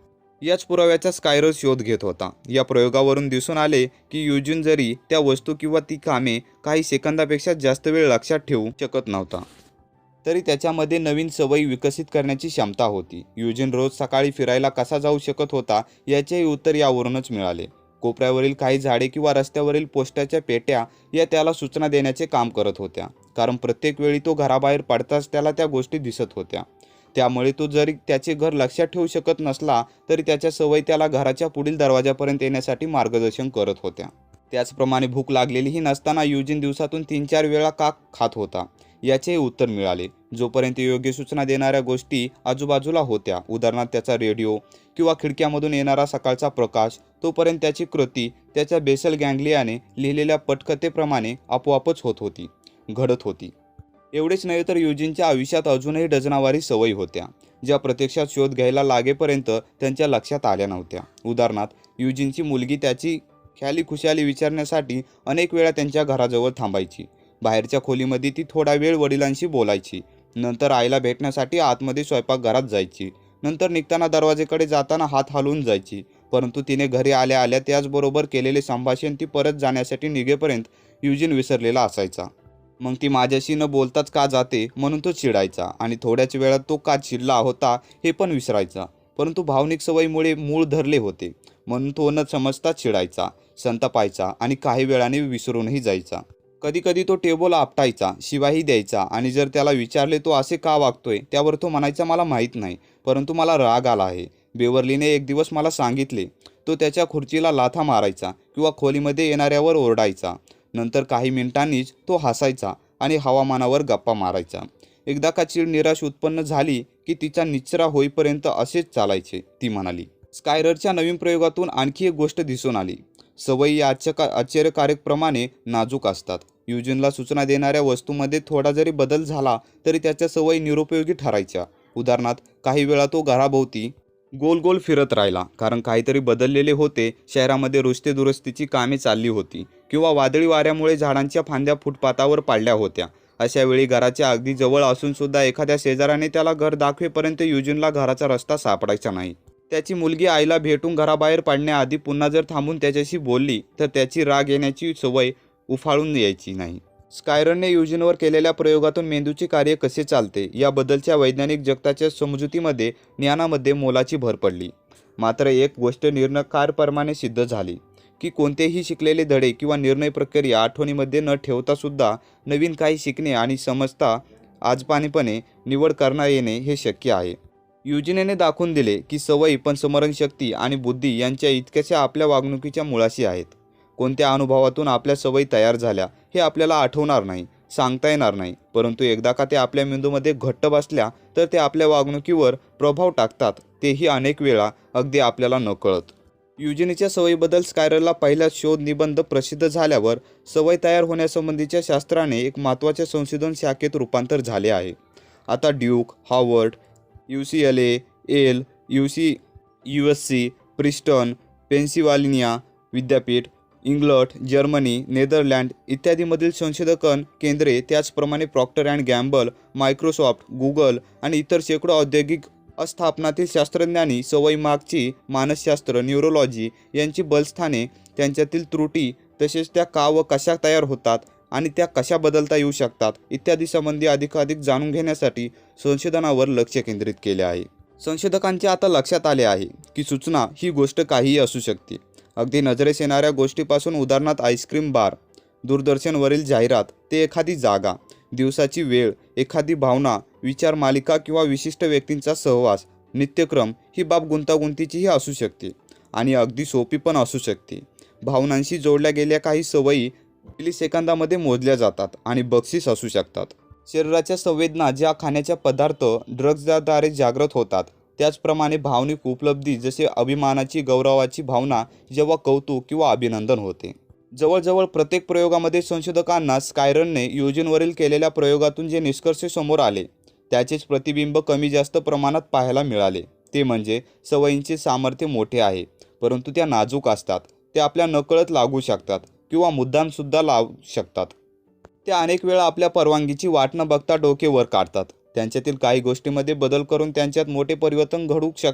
याच पुराव्याचा स्कायरर शोध घेत होता. या प्रयोगावरून दिसून आले की युजीन जरी त्या वस्तू किंवा ती कामे काही सेकंदापेक्षा जास्त वेळ लक्षात ठेवू शकत नव्हता, तरी त्याच्यामध्ये नवीन सवयी विकसित करण्याची क्षमता होती. युजीन रोज सकाळी फिरायला कसा जाऊ शकत होता याचेही उत्तर यावरूनच मिळाले. कोपऱ्यावरील काही झाडे किंवा रस्त्यावरील पोस्टाच्या पेट्या या त्याला सूचना देण्याचे काम करत होत्या, कारण प्रत्येक वेळी तो घराबाहेर पडताच त्याला त्या गोष्टी दिसत होत्या. त्यामुळे तो जरी त्याचे घर लक्षात ठेवू शकत नसला तरी त्याच्या सवयी त्याला घराच्या पुढील दरवाजापर्यंत येण्यासाठी मार्गदर्शन करत होत्या. त्याचप्रमाणे भूक लागलेलीही नसताना युजीन दिवसातून 3-4 वेळा का खात होता याचेही उत्तर मिळाले. जोपर्यंत योग्य सूचना देणाऱ्या गोष्टी आजूबाजूला होत्या, उदाहरणार्थ त्याचा रेडिओ किंवा खिडक्यामधून येणारा सकाळचा प्रकाश, तोपर्यंत त्याची कृती त्याच्या बेसल गँग्लियाने लिहिलेल्या पटकथेप्रमाणे आपोआपच घडत होती. एवढेच नाही तर युजीनच्या आयुष्यात अजूनही डझनावारी सवयी होत्या, ज्या प्रत्यक्षात शोध घ्यायला लागेपर्यंत त्यांच्या लक्षात आल्या नव्हत्या. उदाहरणार्थ, युजीनची मुलगी त्याची ख्याली खुशाली विचारण्यासाठी अनेक वेळा त्यांच्या घराजवळ थांबायची. बाहेरच्या खोलीमध्ये ती थोडा वेळ वडिलांशी बोलायची. नंतर आईला भेटण्यासाठी आतमध्ये स्वयंपाकघरात जायची. नंतर निघताना दरवाजेकडे जाताना हात हलवून जायची. परंतु तिने घरी आल्या आल्या त्याचबरोबर केलेले संभाषण ती परत जाण्यासाठी निघेपर्यंत युजीन विसरलेला असायचा. मग ती माझ्याशी न बोलताच का जाते म्हणून तो चिडायचा आणि थोड्याच वेळात तो का चिडला होता हे पण विसरायचा. परंतु भावनिक सवयीमुळे मूळ धरले होते म्हणून तो न समजता चिडायचा, संतापायचा आणि काही वेळाने विसरूनही जायचा. कधीकधी तो टेबल आपटायचा, शिवाही द्यायचा आणि जर त्याला विचारले तो असे का वागतोय त्यावर तो म्हणायचा, मला माहीत नाही, परंतु मला राग आला आहे. बेवर्लीने एक दिवस मला सांगितले. तो त्याच्या खुर्चीला लाथा मारायचा किंवा खोलीमध्ये येणाऱ्यावर ओरडायचा. नंतर काही मिनिटांनीच तो हसायचा आणि हवामानावर गप्पा मारायचा. एकदा का चीड निराश उत्पन्न झाली की तिचा निचरा होईपर्यंत असेच चालायचे, ती म्हणाली. स्कायररच्या नवीन प्रयोगातून आणखी एक गोष्ट दिसून आली. सवयी आश्चर्यकारकप्रमाणे नाजूक असतात. युजीनला सूचना देणाऱ्या वस्तूमध्ये थोडा जरी बदल झाला तरी त्याच्या सवयी निरुपयोगी ठरायच्या. उदाहरणार्थ, काही वेळा तो घराभोवती गोल गोल फिरत राहिला कारण काहीतरी बदललेले होते. शहरामध्ये रुस्ते दुरुस्तीची कामे चालली होती किंवा वादळी वाऱ्यामुळे झाडांच्या फांद्या फुटपाथावर पाडल्या होत्या. अशा वेळी घराच्या अगदी जवळ असून सुद्धा एखाद्या शेजाऱ्याने त्याला घर दाखवेपर्यंत युजीनला घराचा रस्ता सापडायचा नाही. त्याची मुलगी आईला भेटून घराबाहेर पडण्याआधी पुन्हा जर थांबून त्याच्याशी बोलली तर त्याची राग येण्याची सवय उफाळून यायची नाही. स्कायररने युजीनवर केलेल्या प्रयोगातून मेंदूचे कार्य कसे चालते याबद्दलच्या वैज्ञानिक जगताच्या समजुतीमध्ये ज्ञानामध्ये मोलाची भर पडली. मात्र एक गोष्ट निर्णयकारपणे सिद्ध झाली की कोणतेही शिकलेले धडे किंवा निर्णय प्रक्रिया आठवणीमध्ये न ठेवतासुद्धा नवीन काही शिकणे आणि समजता आजपाणीपणे निवड करता येणे हे शक्य आहे. युजीनने दाखवून दिले की सवयी पण स्मरणशक्ती आणि बुद्धी यांच्या इतक्याशा आपल्या वागणुकीच्या मुळाशी आहेत. कोणत्या अनुभवातून आपल्या सवयी तयार झाल्या हे आपल्याला आठवणार नाही, सांगता येणार नाही, परंतु एकदा का ते आपल्या मेंदूमध्ये घट्ट बसल्या तर ते आपल्या वागणुकीवर प्रभाव टाकतात, तेही अनेक वेळा अगदी आपल्याला नकळत. युजीनच्या सवयीबद्दल स्कायररला पहिला शोध निबंध प्रसिद्ध झाल्यावर सवय तयार होण्यासंबंधीच्या शास्त्राने एक महत्त्वाच्या संशोधन शाखेत रूपांतर झाले आहे. आता Duke, Harvard, UCLA, Yale, USC, Princeton, Pennsylvania विद्यापीठ, इंग्लंड, जर्मनी, नेदरलँड इत्यादीमधील संशोधन केंद्रे, त्याचप्रमाणे Procter and Gamble, Microsoft, Google आणि इतर शेकडो औद्योगिक आस्थापनातील शास्त्रज्ञांनी सवयीमागची मानसशास्त्र, न्यूरोलॉजी यांची बलस्थाने, त्यांच्यातील त्रुटी, तसेच त्या का व कशा तयार होतात आणि त्या कशा बदलता येऊ शकतात इत्यादी संबंधी अधिकाधिक जाणून घेण्यासाठी संशोधनावर लक्ष केंद्रित केले आहे. संशोधकांच्या आता लक्षात आले आहे की सूचना ही गोष्ट काहीही असू शकते. अगदी नजरेस येणाऱ्या गोष्टीपासून, उदाहरणार्थ आईस्क्रीम बार, दूरदर्शनवरील जाहिरात, ते एखादी जागा, दिवसाची वेळ, एखादी भावना, विचार मालिका किंवा विशिष्ट व्यक्तींचा सहवास, नित्यक्रम. ही बाब गुंतागुंतीचीही असू शकते आणि अगदी सोपी पण असू शकते. भावनांशी जोडल्या गेलेल्या काही सवयी मिलिसेकंदामध्ये मोजल्या जातात आणि बक्षीस असू शकतात. शरीराच्या संवेदना ज्या खाण्याच्या पदार्थ ड्रग्जद्वारे जागृत होतात, त्याचप्रमाणे भावनिक उपलब्धी जसे अभिमानाची गौरवाची भावना जेव्हा कौतुक किंवा अभिनंदन होते. जवळजवळ प्रत्येक प्रयोगामध्ये संशोधकांना स्कायरनने यूजीनवरील केलेल्या प्रयोगातून जे निष्कर्ष समोर आले त्याचेच प्रतिबिंब कमी जास्त प्रमाणात पाहायला मिळाले. ते म्हणजे सवयींचे सामर्थ्य मोठे आहे, परंतु त्या नाजूक असतात. ते आपल्या नकळत लागू शकतात किंवा मुद्दामसुद्धा लावू शकतात. त्या अनेक वेळा आपल्या परवानगीची वाट न बघता डोके वर काढतात. त्यांच्यातील काही गोष्टींमध्ये बदल करून त्यांच्यात मोठे परिवर्तन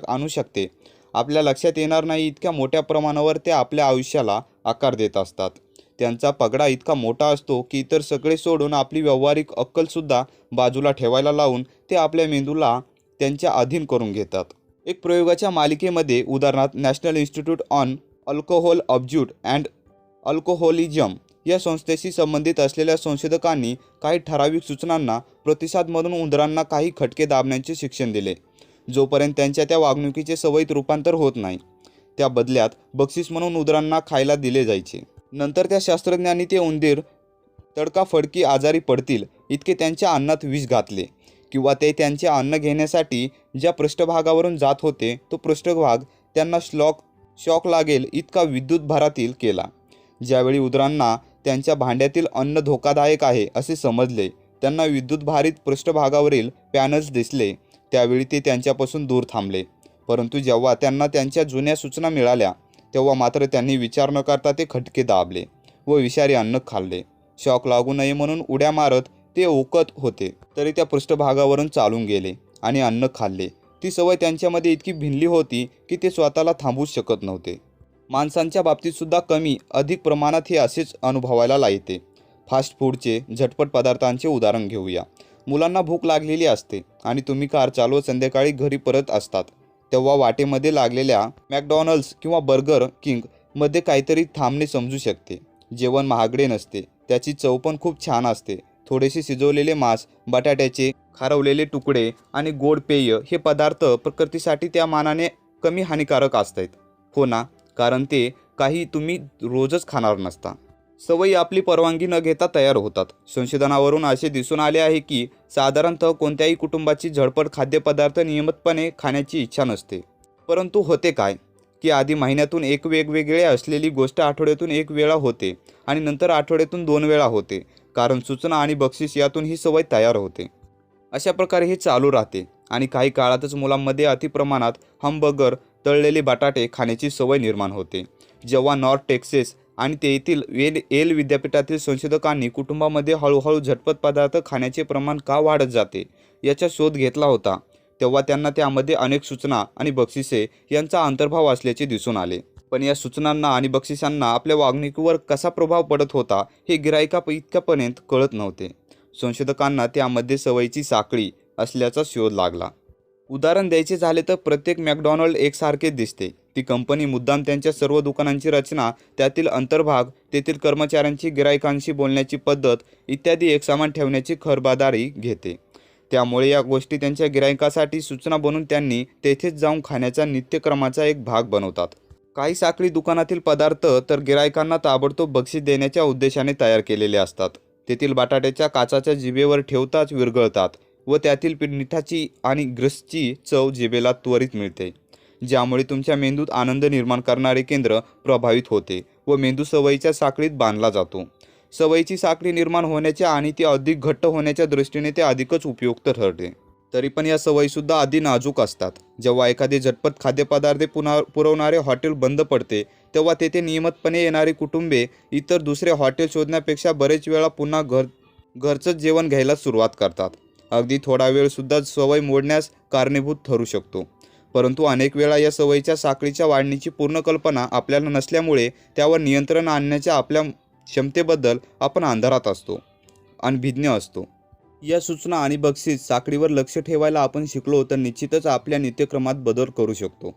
आणू शकते. आपल्या लक्षात येणार नाही इतक्या मोठ्या प्रमाणावर ते आपल्या आयुष्याला आकार देत असतात. त्यांचा पगडा इतका मोठा असतो की इतर सगळे सोडून आपली व्यावहारिक अक्कलसुद्धा बाजूला ठेवायला लावून ते आपल्या मेंदूला त्यांच्या अधीन करून घेतात. एक प्रयोगाच्या मालिकेमध्ये उदाहरणार्थ National Institute on Alcohol Abuse and Alcoholism या संस्थेशी संबंधित असलेल्या संशोधकांनी काही ठराविक सूचनांना प्रतिसाद म्हणून उंदरांना काही खटके दाबण्याचे शिक्षण दिले, जोपर्यंत त्यांच्या त्या वागणुकीचे सवयीत रूपांतर होत नाही. त्या बदल्यात बक्षीस म्हणून उंदरांना खायला दिले जायचे. नंतर त्या शास्त्रज्ञांनी ते उंदीर तडकाफडकी आजारी पडतील इतके त्यांच्या अन्नात विष घातले किंवा ते त्यांचे अन्न घेण्यासाठी ज्या पृष्ठभागावरून जात होते तो पृष्ठभाग त्यांना शॉक लागेल इतका विद्युत भारातील केला. ज्यावेळी उंदरांना त्यांच्या भांड्यातील अन्न धोकादायक आहे असे समजले, त्यांना विद्युतभारित पृष्ठभागावरील पॅनल्स दिसले, त्यावेळी ते त्यांच्यापासून दूर थांबले. परंतु जेव्हा त्यांना त्यांच्या जुन्या सूचना मिळाल्या तेव्हा मात्र त्यांनी विचार न करता ते खटके दाबले व विषारी अन्न खाल्ले. शॉक लागू नये म्हणून उड्या मारत ते ओकत होते तरी त्या पृष्ठभागावरून चालून गेले आणि अन्न खाल्ले. ती सवय त्यांच्यामध्ये इतकी भिनली होती की ते स्वतःला थांबवूच शकत नव्हते. माणसांच्या बाबतीतसुद्धा कमी अधिक प्रमाणात हे असेच अनुभवायला येते. फास्ट फूडचे झटपट पदार्थांचे उदाहरण घेऊया. मुलांना भूक लागलेली असते आणि तुम्ही कार चालवत संध्याकाळी घरी परत असतात तेव्हा वाटेमध्ये लागलेल्या मॅकडॉनल्ड्स किंवा बर्गर किंगमध्ये काहीतरी थांबणे समजू शकते. जेवण महागडे नसते, त्याची चव पण खूप छान असते. थोडेसे शिजवलेले मांस, बटाट्याचे खारवलेले तुकडे आणि गोड पेय हे पदार्थ प्रकृतीसाठी त्या मानाने कमी हानिकारक असतात, हो ना? कारण ते काही तुम्ही रोजच खाणार नसता. सवयी आपली परवानगी न घेता तयार होतात. संशोधनावरून असे दिसून आले आहे की साधारणतः कोणत्याही कुटुंबाची झटपट खाद्यपदार्थ नियमितपणे खाण्याची इच्छा नसते. परंतु होते काय की आधी महिन्यातून एक वेगवेगळे असलेली गोष्ट आठवड्यातून एक वेळा होते आणि नंतर आठवड्यातून 2 वेळा होते, कारण सूचना आणि बक्षीस यातून ही सवय तयार होते. अशा प्रकारे हे चालू राहते आणि काही काळातच मुलांमध्ये अतिप्रमाणात हमबर्गर, तळलेले बटाटे खाण्याची सवय निर्माण होते. जेव्हा नॉर्थ टेक्सास आणि तेथील येल विद्यापीठातील संशोधकांनी कुटुंबामध्ये हळूहळू झटपट पदार्थ खाण्याचे प्रमाण का वाढत जाते याचा शोध घेतला होता, तेव्हा त्यांना त्यामध्ये अनेक सूचना आणि बक्षिसे यांचा अंतर्भाव असल्याचे दिसून आले. पण या सूचनांना आणि बक्षिसांना आपल्या वागणुकीवर कसा प्रभाव पडत होता हे इतक्यापर्यंत कळत नव्हते. संशोधकांना त्यामध्ये सवयीची साखळी असल्याचा शोध लागला. उदाहरण द्यायचे झाले तर प्रत्येक मॅकडॉनल्ड एकसारखे दिसते. ती कंपनी मुद्दाम त्यांच्या सर्व दुकानांची रचना, त्यातील अंतर्भाग, तेथील कर्मचाऱ्यांची गिरायकांशी बोलण्याची पद्धत इत्यादी एकसमान ठेवण्याची खबरदारी घेते. त्यामुळे या गोष्टी त्यांच्या गिरायकासाठी सूचना बनवून त्यांनी तेथेच जाऊन खाण्याचा नित्यक्रमाचा एक भाग बनवतात. काही साखळी दुकानातील पदार्थ तर गिरायकांना ताबडतोब बक्षीस देण्याच्या उद्देशाने तयार केलेले असतात. तेथील बटाट्याच्या काचाच्या जिभेवर ठेवताच विरघळतात व त्यातील मिठाची आणि ग्रीसची चव जिभेला त्वरित मिळते, ज्यामुळे तुमच्या मेंदूत आनंद निर्माण करणारे केंद्र प्रभावित होते व मेंदू सवयीच्या साखळीत बांधला जातो. सवयीची साखळी निर्माण होण्याच्या आणि ती अधिक घट्ट होण्याच्या दृष्टीने ते अधिकच उपयुक्त ठरते. तरी पण या सवयीसुद्धा आधी नाजूक असतात. जेव्हा एखादे झटपट खाद्यपदार्थ पुरवणारे हॉटेल बंद पडते तेव्हा तेथे नियमितपणे येणारी कुटुंबे इतर दुसरे हॉटेल शोधण्यापेक्षा बरेच वेळा पुन्हा घरचंच जेवण घ्यायला सुरुवात करतात. अगदी थोडा वेळसुद्धा सवय मोडण्यास कारणीभूत ठरू शकतो. परंतु अनेक वेळा या सवयीच्या साखळीच्या वाढणीची पूर्ण कल्पना आपल्याला नसल्यामुळे त्यावर नियंत्रण आणण्याच्या आपल्या क्षमतेबद्दल आपण अंधारात असतो आणि भिज्ञ असतो. या सूचना आणि बक्षीस साखळीवर लक्ष ठेवायला आपण शिकलो तर निश्चितच आपल्या नित्यक्रमात बदल करू शकतो.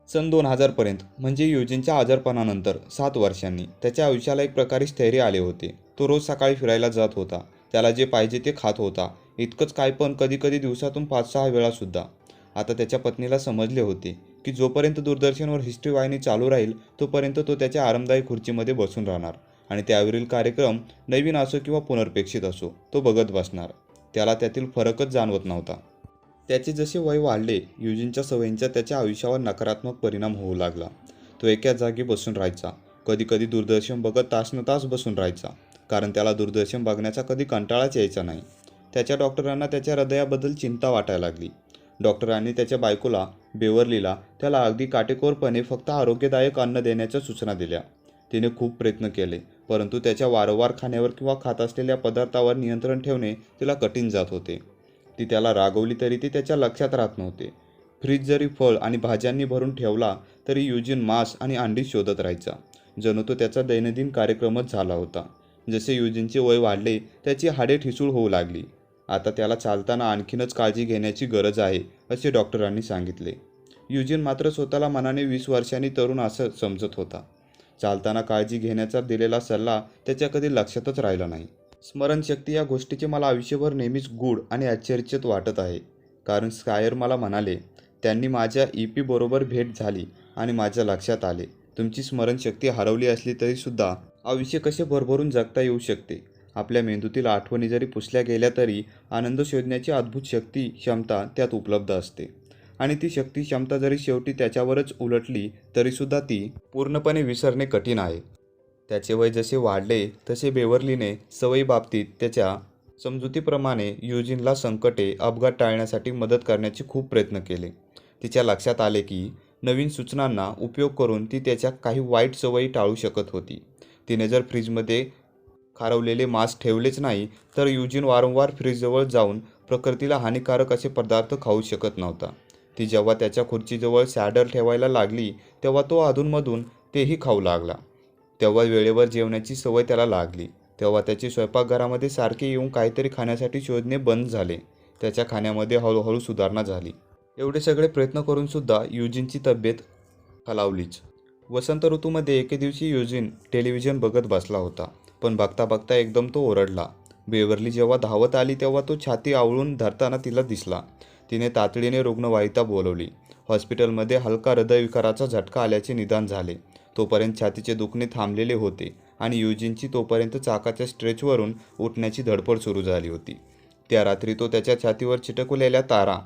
सन 2000 पर्यंत म्हणजे यूजीनच्या आजारपणानंतर 7 वर्षांनी त्याच्या आयुष्याला एक प्रकारे स्थैर्य आले होते. तो रोज सकाळी फिरायला जात होता. त्याला जे पाहिजे ते खात होता. इतकंच काय, पण कधीकधी दिवसातून 5-6 वेळासुद्धा. आता त्याच्या पत्नीला समजले होते की की जोपर्यंत दूरदर्शनवर हिस्ट्री वाहिनी चालू राहील तोपर्यंत तो त्याच्या आरामदायी खुर्चीमध्ये बसून राहणार आणि त्यावरील कार्यक्रम नवीन असो किंवा पुनर्प्रेक्षित असो तो बघत बसणार. त्याला त्यातील फरकच जाणवत नव्हता. त्याचे जसे वय वाढले, युजीनच्या सवयींचा त्याच्या आयुष्यावर नकारात्मक परिणाम होऊ लागला. तो एका जागी बसून राहायचा. कधीकधी दूरदर्शन बघत तासनतास बसून राहायचा, कारण त्याला दूरदर्शन बघण्याचा कधी कंटाळाच यायचा नाही. त्याच्या डॉक्टरांना त्याच्या हृदयाबद्दल चिंता वाटायला लागली. डॉक्टरांनी त्याच्या बायकोला, बेवर्लीला, त्याला अगदी काटेकोरपणे फक्त आरोग्यदायक अन्न देण्याच्या सूचना दिल्या. तिने खूप प्रयत्न केले, परंतु त्याच्या वारंवार खाण्यावर किंवा खात असलेल्या पदार्थावर नियंत्रण ठेवणे तिला कठीण जात होते. ती त्याला रागवली तरी ते त्याच्या लक्षात राहत नव्हते. फ्रीज जरी फळ आणि भाज्यांनी भरून ठेवला तरी युजीन मांस आणि अंडी शोधत राहायचा. जणू तो त्याचा दैनंदिन कार्यक्रमच झाला होता. जसे युजीनचे वय वाढले त्याची हाडे ठिसूळ होऊ लागली. आता त्याला चालताना आणखीनच काळजी घेण्याची गरज आहे असे डॉक्टरांनी सांगितले. युजीन मात्र स्वतःला मनाने 20 वर्षांनी तरुण असं समजत होता. चालताना काळजी घेण्याचा दिलेला सल्ला त्याच्या कधी लक्षातच राहिला नाही. स्मरणशक्ती या गोष्टीचे मला आयुष्यभर नेहमीच गूढ आणि आश्चर्यचकित वाटत आहे, कारण स्कायर मला म्हणाले, त्यांनी माझ्या EP बरोबर भेट झाली आणि माझ्या लक्षात आले, तुमची स्मरणशक्ती हरवली असली तरीसुद्धा आयुष्य कसे भरभरून जगता येऊ शकते. आपल्या मेंदूतील आठवणी जरी पुसल्या गेल्या तरी आनंद शोधण्याची अद्भुत क्षमता त्यात उपलब्ध असते. आणि ती शक्ती क्षमता जरी शेवटी त्याच्यावरच उलटली तरीसुद्धा ती पूर्णपणे विसरणे कठीण आहे. त्याचे वय जसे वाढले तसे बेवर्लीने सवयीबाबतीत त्याच्या समजुतीप्रमाणे युजीनला संकटे, अपघात टाळण्यासाठी मदत करण्याचे खूप प्रयत्न केले. तिच्या लक्षात आले की नवीन सूचनांना उपयोग करून ती त्याच्या काही वाईट सवयी टाळू शकत होती. तिने जर फ्रीजमध्ये खारवलेले मांस ठेवलेच नाही तर युजीन वारंवार फ्रीजजवळ जाऊन प्रकृतीला हानिकारक असे पदार्थ खाऊ शकत नव्हता. ती जेव्हा त्याच्या खुर्चीजवळ सॅडल ठेवायला लागली तेव्हा तो अधूनमधून तेही खाऊ लागला. तेव्हा वेळेवर जेवण्याची सवय त्याला लागली. तेव्हा त्याचे स्वयंपाकघरामध्ये सारखे येऊन काहीतरी खाण्यासाठी शोधणे बंद झाले. त्याच्या खाण्यामध्ये हळूहळू सुधारणा झाली. एवढे सगळे प्रयत्न करूनसुद्धा युजीनची तब्येत खालावलीच. वसंत ऋतूमध्ये एके दिवशी युजीन टेलिव्हिजन बघत बसला होता, पण बघता बघता एकदम तो ओरडला. बेवर्ली जेव्हा धावत आली तेव्हा तो छाती आवळून धरताना तिला दिसला. तिने तातडीने रुग्णवाहिका बोलवली. हॉस्पिटलमध्ये हलका हृदयविकाराचा झटका आल्याचे निदान झाले. तोपर्यंत छातीचे दुखणे थांबलेले होते आणि युजीनची तोपर्यंत चाकाच्या स्ट्रेचवरून उठण्याची धडपड सुरू झाली होती. त्या रात्री तो त्याच्या छातीवर चिटकवलेल्या तारा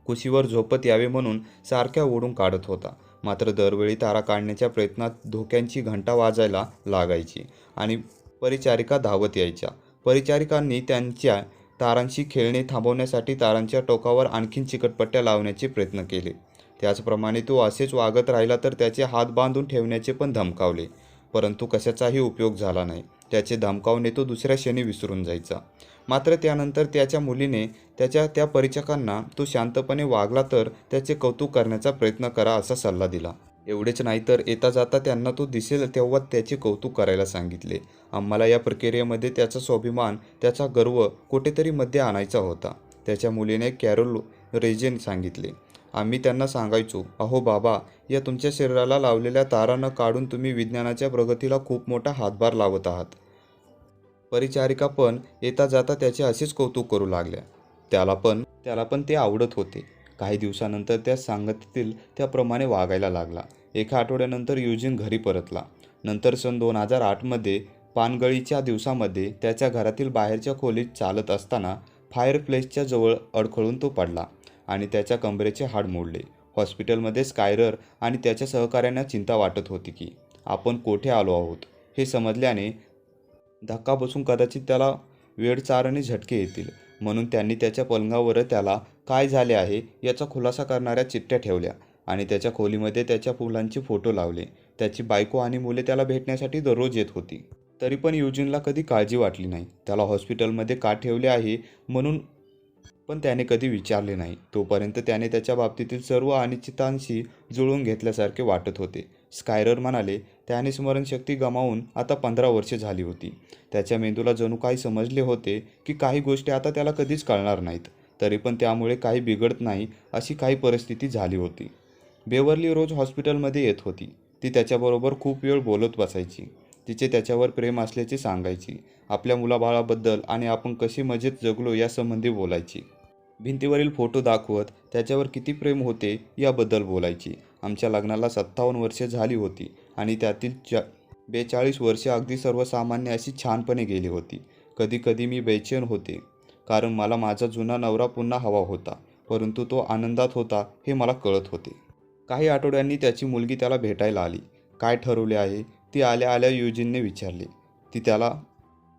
कुशीवर झोपत यावे म्हणून सारख्या ओढून काढत होता. मात्र दरवेळी तारा काढण्याच्या प्रयत्नात धोक्यांची घंटा वाजायला लागायची आणि परिचारिका धावत यायच्या. परिचारिकांनी त्यांच्या तारांशी खेळणे थांबवण्यासाठी तारांच्या टोकावर आणखीन चिकटपट्ट्या लावण्याचे प्रयत्न केले. त्याचप्रमाणे तो असेच वागत राहिला तर त्याचे हात बांधून ठेवण्याचे पण धमकावले, परंतु कशाचाही उपयोग झाला नाही. त्याचे धमकावणे तो दुसऱ्या क्षणी विसरून जायचा. मात्र त्यानंतर त्याच्या मुलीने त्या परिचारिकांना तो शांतपणे वागला तर त्याचे कौतुक करण्याचा प्रयत्न करा असा सल्ला दिला. एवढेच नाही तर येता जाता त्यांना तो दिसेल तेव्हा त्याचे कौतुक करायला सांगितले. आम्हाला या प्रक्रियेमध्ये त्याचा स्वाभिमान, त्याचा गर्व कुठेतरी मध्ये आणायचा होता, त्याच्या मुलीने कॅरोल रेजेन सांगितले. आम्ही त्यांना सांगायचो, अहो बाबा, या तुमच्या शरीराला लावलेल्या तारा न काढून तुम्ही विज्ञानाच्या प्रगतीला खूप मोठा हातभार लावत आहात. परिचारिका पण येता जाता त्याचे असेच कौतुक करू लागल्या. त्याला पण ते आवडत होते. काही दिवसानंतर त्या सांगतील त्याप्रमाणे वागायला लागला. एका आठवड्यानंतर युजीन घरी परतला. नंतर सन 2008मध्ये पानगळीच्या दिवसामध्ये त्याच्या घरातील बाहेरच्या खोलीत चालत असताना फायरप्लेसच्या जवळ अडखळून तो पडला आणि त्याच्या कंबरेचे हाड मोडले. हॉस्पिटलमध्ये स्कायर आणि त्याच्या सहकाऱ्यांना चिंता वाटत होती की आपण कोठे आलो आहोत. हे समजल्याने धक्का बसून कदाचित त्याला वेडचारणे झटके येतील, म्हणून त्यांनी त्याच्या पलंगावर त्याला काय झाले आहे याचा खुलासा करणाऱ्या चिठ्ठ्या ठेवल्या आणि त्याच्या खोलीमध्ये त्याच्या मुलांचे फोटो लावले. त्याची बायको आणि मुले त्याला भेटण्यासाठी दररोज येत होती. तरी पण युजीनला कधी काळजी वाटली नाही. त्याला हॉस्पिटलमध्ये का ठेवले आहे म्हणून पण त्याने कधी विचारले नाही. तोपर्यंत त्याने त्याच्या बाबतीतील सर्व अनिश्चितांशी जुळवून घेतल्यासारखे वाटत होते. स्कायर म्हणाले, त्याने स्मरणशक्ती गमावून आता 15 वर्षे झाली होती. त्याच्या मेंदूला जणू काही समजले होते की काही गोष्टी आता त्याला कधीच कळणार नाहीत. तरी पण त्यामुळे काही बिघडत नाही अशी काही परिस्थिती झाली होती. बेवर्ली रोज हॉस्पिटलमध्ये येत होती. ती त्याच्याबरोबर खूप वेळ बोलत बसायची. तिचे त्याच्यावर प्रेम असल्याचे सांगायची. आपल्या मुलाबाळाबद्दल आणि आपण कशी मजेत जगलो यासंबंधी बोलायची. भिंतीवरील फोटो दाखवत त्याच्यावर किती प्रेम होते याबद्दल बोलायची. आमच्या लग्नाला 57 वर्षे झाली होती आणि त्यातील 42 वर्षे अगदी सर्वसामान्य अशी छानपणे गेली होती. कधी कधी मी बेचैन होते, कारण मला माझा जुना नवरा पुन्हा हवा होता, परंतु तो आनंदात होता हे मला कळत होते. काही आठवड्यांनी त्याची मुलगी त्याला भेटायला आली. काय ठरवले आहे, ती आल्या आल्या युजीनने विचारले. ती त्याला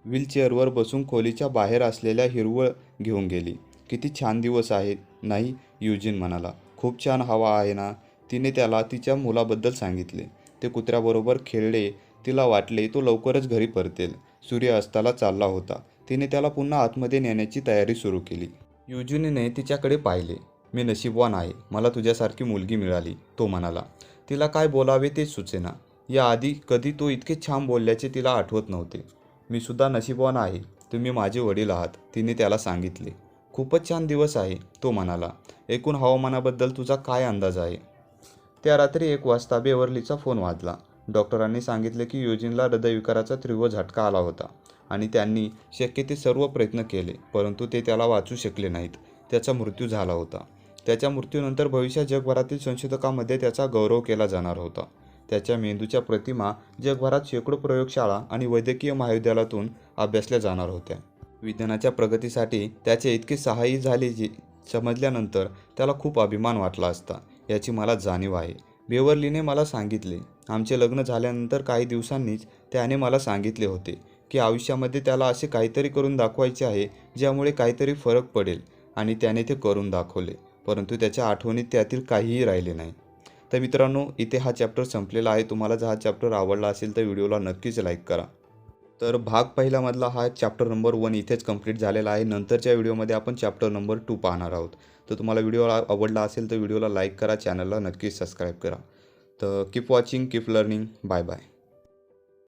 व्हीलचेअरवर बसून खोलीच्या बाहेर असलेल्या हिरवळ घेऊन गेली. किती छान दिवस आहे, नाही? युजीन म्हणाला. खूप छान हवा आहे ना? तिने त्याला तिच्या मुलाबद्दल सांगितले. ते कुत्र्याबरोबर खेळले. तिला वाटले तो लवकरच घरी परतेल. सूर्य अस्ताला चालला होता. तिने त्याला पुन्हा आतमध्ये नेण्याची तयारी सुरू केली. युजीनने तिच्याकडे पाहिले. मी नशीबवान आहे, मला तुझ्यासारखी मुलगी मिळाली, तो म्हणाला. तिला काय बोलावे तेच सुचेना. याआधी कधी तो इतके छान बोलल्याचे तिला आठवत नव्हते. मी सुद्धा नशीबवान आहे, तुम्ही माझे वडील आहात, तिने त्याला सांगितले. खूपच छान दिवस आहे, तो म्हणाला. एकूण हवामानाबद्दल तुझा काय अंदाज आहे? त्या रात्री 1 वाजता बेवर्लीचा फोन वाजला. डॉक्टरांनी सांगितले की युजीनला हृदयविकाराचा तीव्र झटका आला होता आणि त्यांनी शक्य ते सर्व प्रयत्न केले, परंतु ते त्याला वाचू शकले नाहीत. त्याचा मृत्यू झाला होता. त्याच्या मृत्यूनंतर भविष्यात जगभरातील संशोधकांमध्ये त्याचा गौरव केला जाणार होता. त्याच्या मेंदूच्या प्रतिमा जगभरात शेकडो प्रयोगशाळा आणि वैद्यकीय महाविद्यालयातून अभ्यासल्या जाणार होत्या. विज्ञानाच्या प्रगतीसाठी त्याचे इतके सहाय्य झाले जे समजल्यानंतर त्याला खूप अभिमान वाटला असता, याची मला जाणीव आहे. बेवर्लीने मला सांगितले. आमचे लग्न झाल्यानंतर काही दिवसांनीच त्याने मला सांगितले होते की आयुष्यामध्ये त्याला असे काहीतरी करून दाखवायचे आहे ज्यामुळे काहीतरी फरक पडेल, आणि त्याने ते करून दाखवले, परंतु त्याच्या आठवणीत त्यातील काहीही राहिले नाही. तर मित्रांनो, इथे हा चॅप्टर संपलेला आहे. तुम्हाला जर हा चॅप्टर आवडला असेल तर व्हिडिओला नक्कीच लाईक करा. तर भाग पहिलामधला हा चॅप्टर नंबर 1 इथेच कंप्लीट झालेला आहे. नंतरच्या व्हिडिओमध्ये आपण चॅप्टर नंबर 2 पाहणार आहोत. तर तुम्हाला व्हिडिओ आवडला असेल तर व्हिडिओला लाईक करा, चॅनलला नक्कीच सबस्क्राईब करा. तर keep watching, keep learning. Bye bye.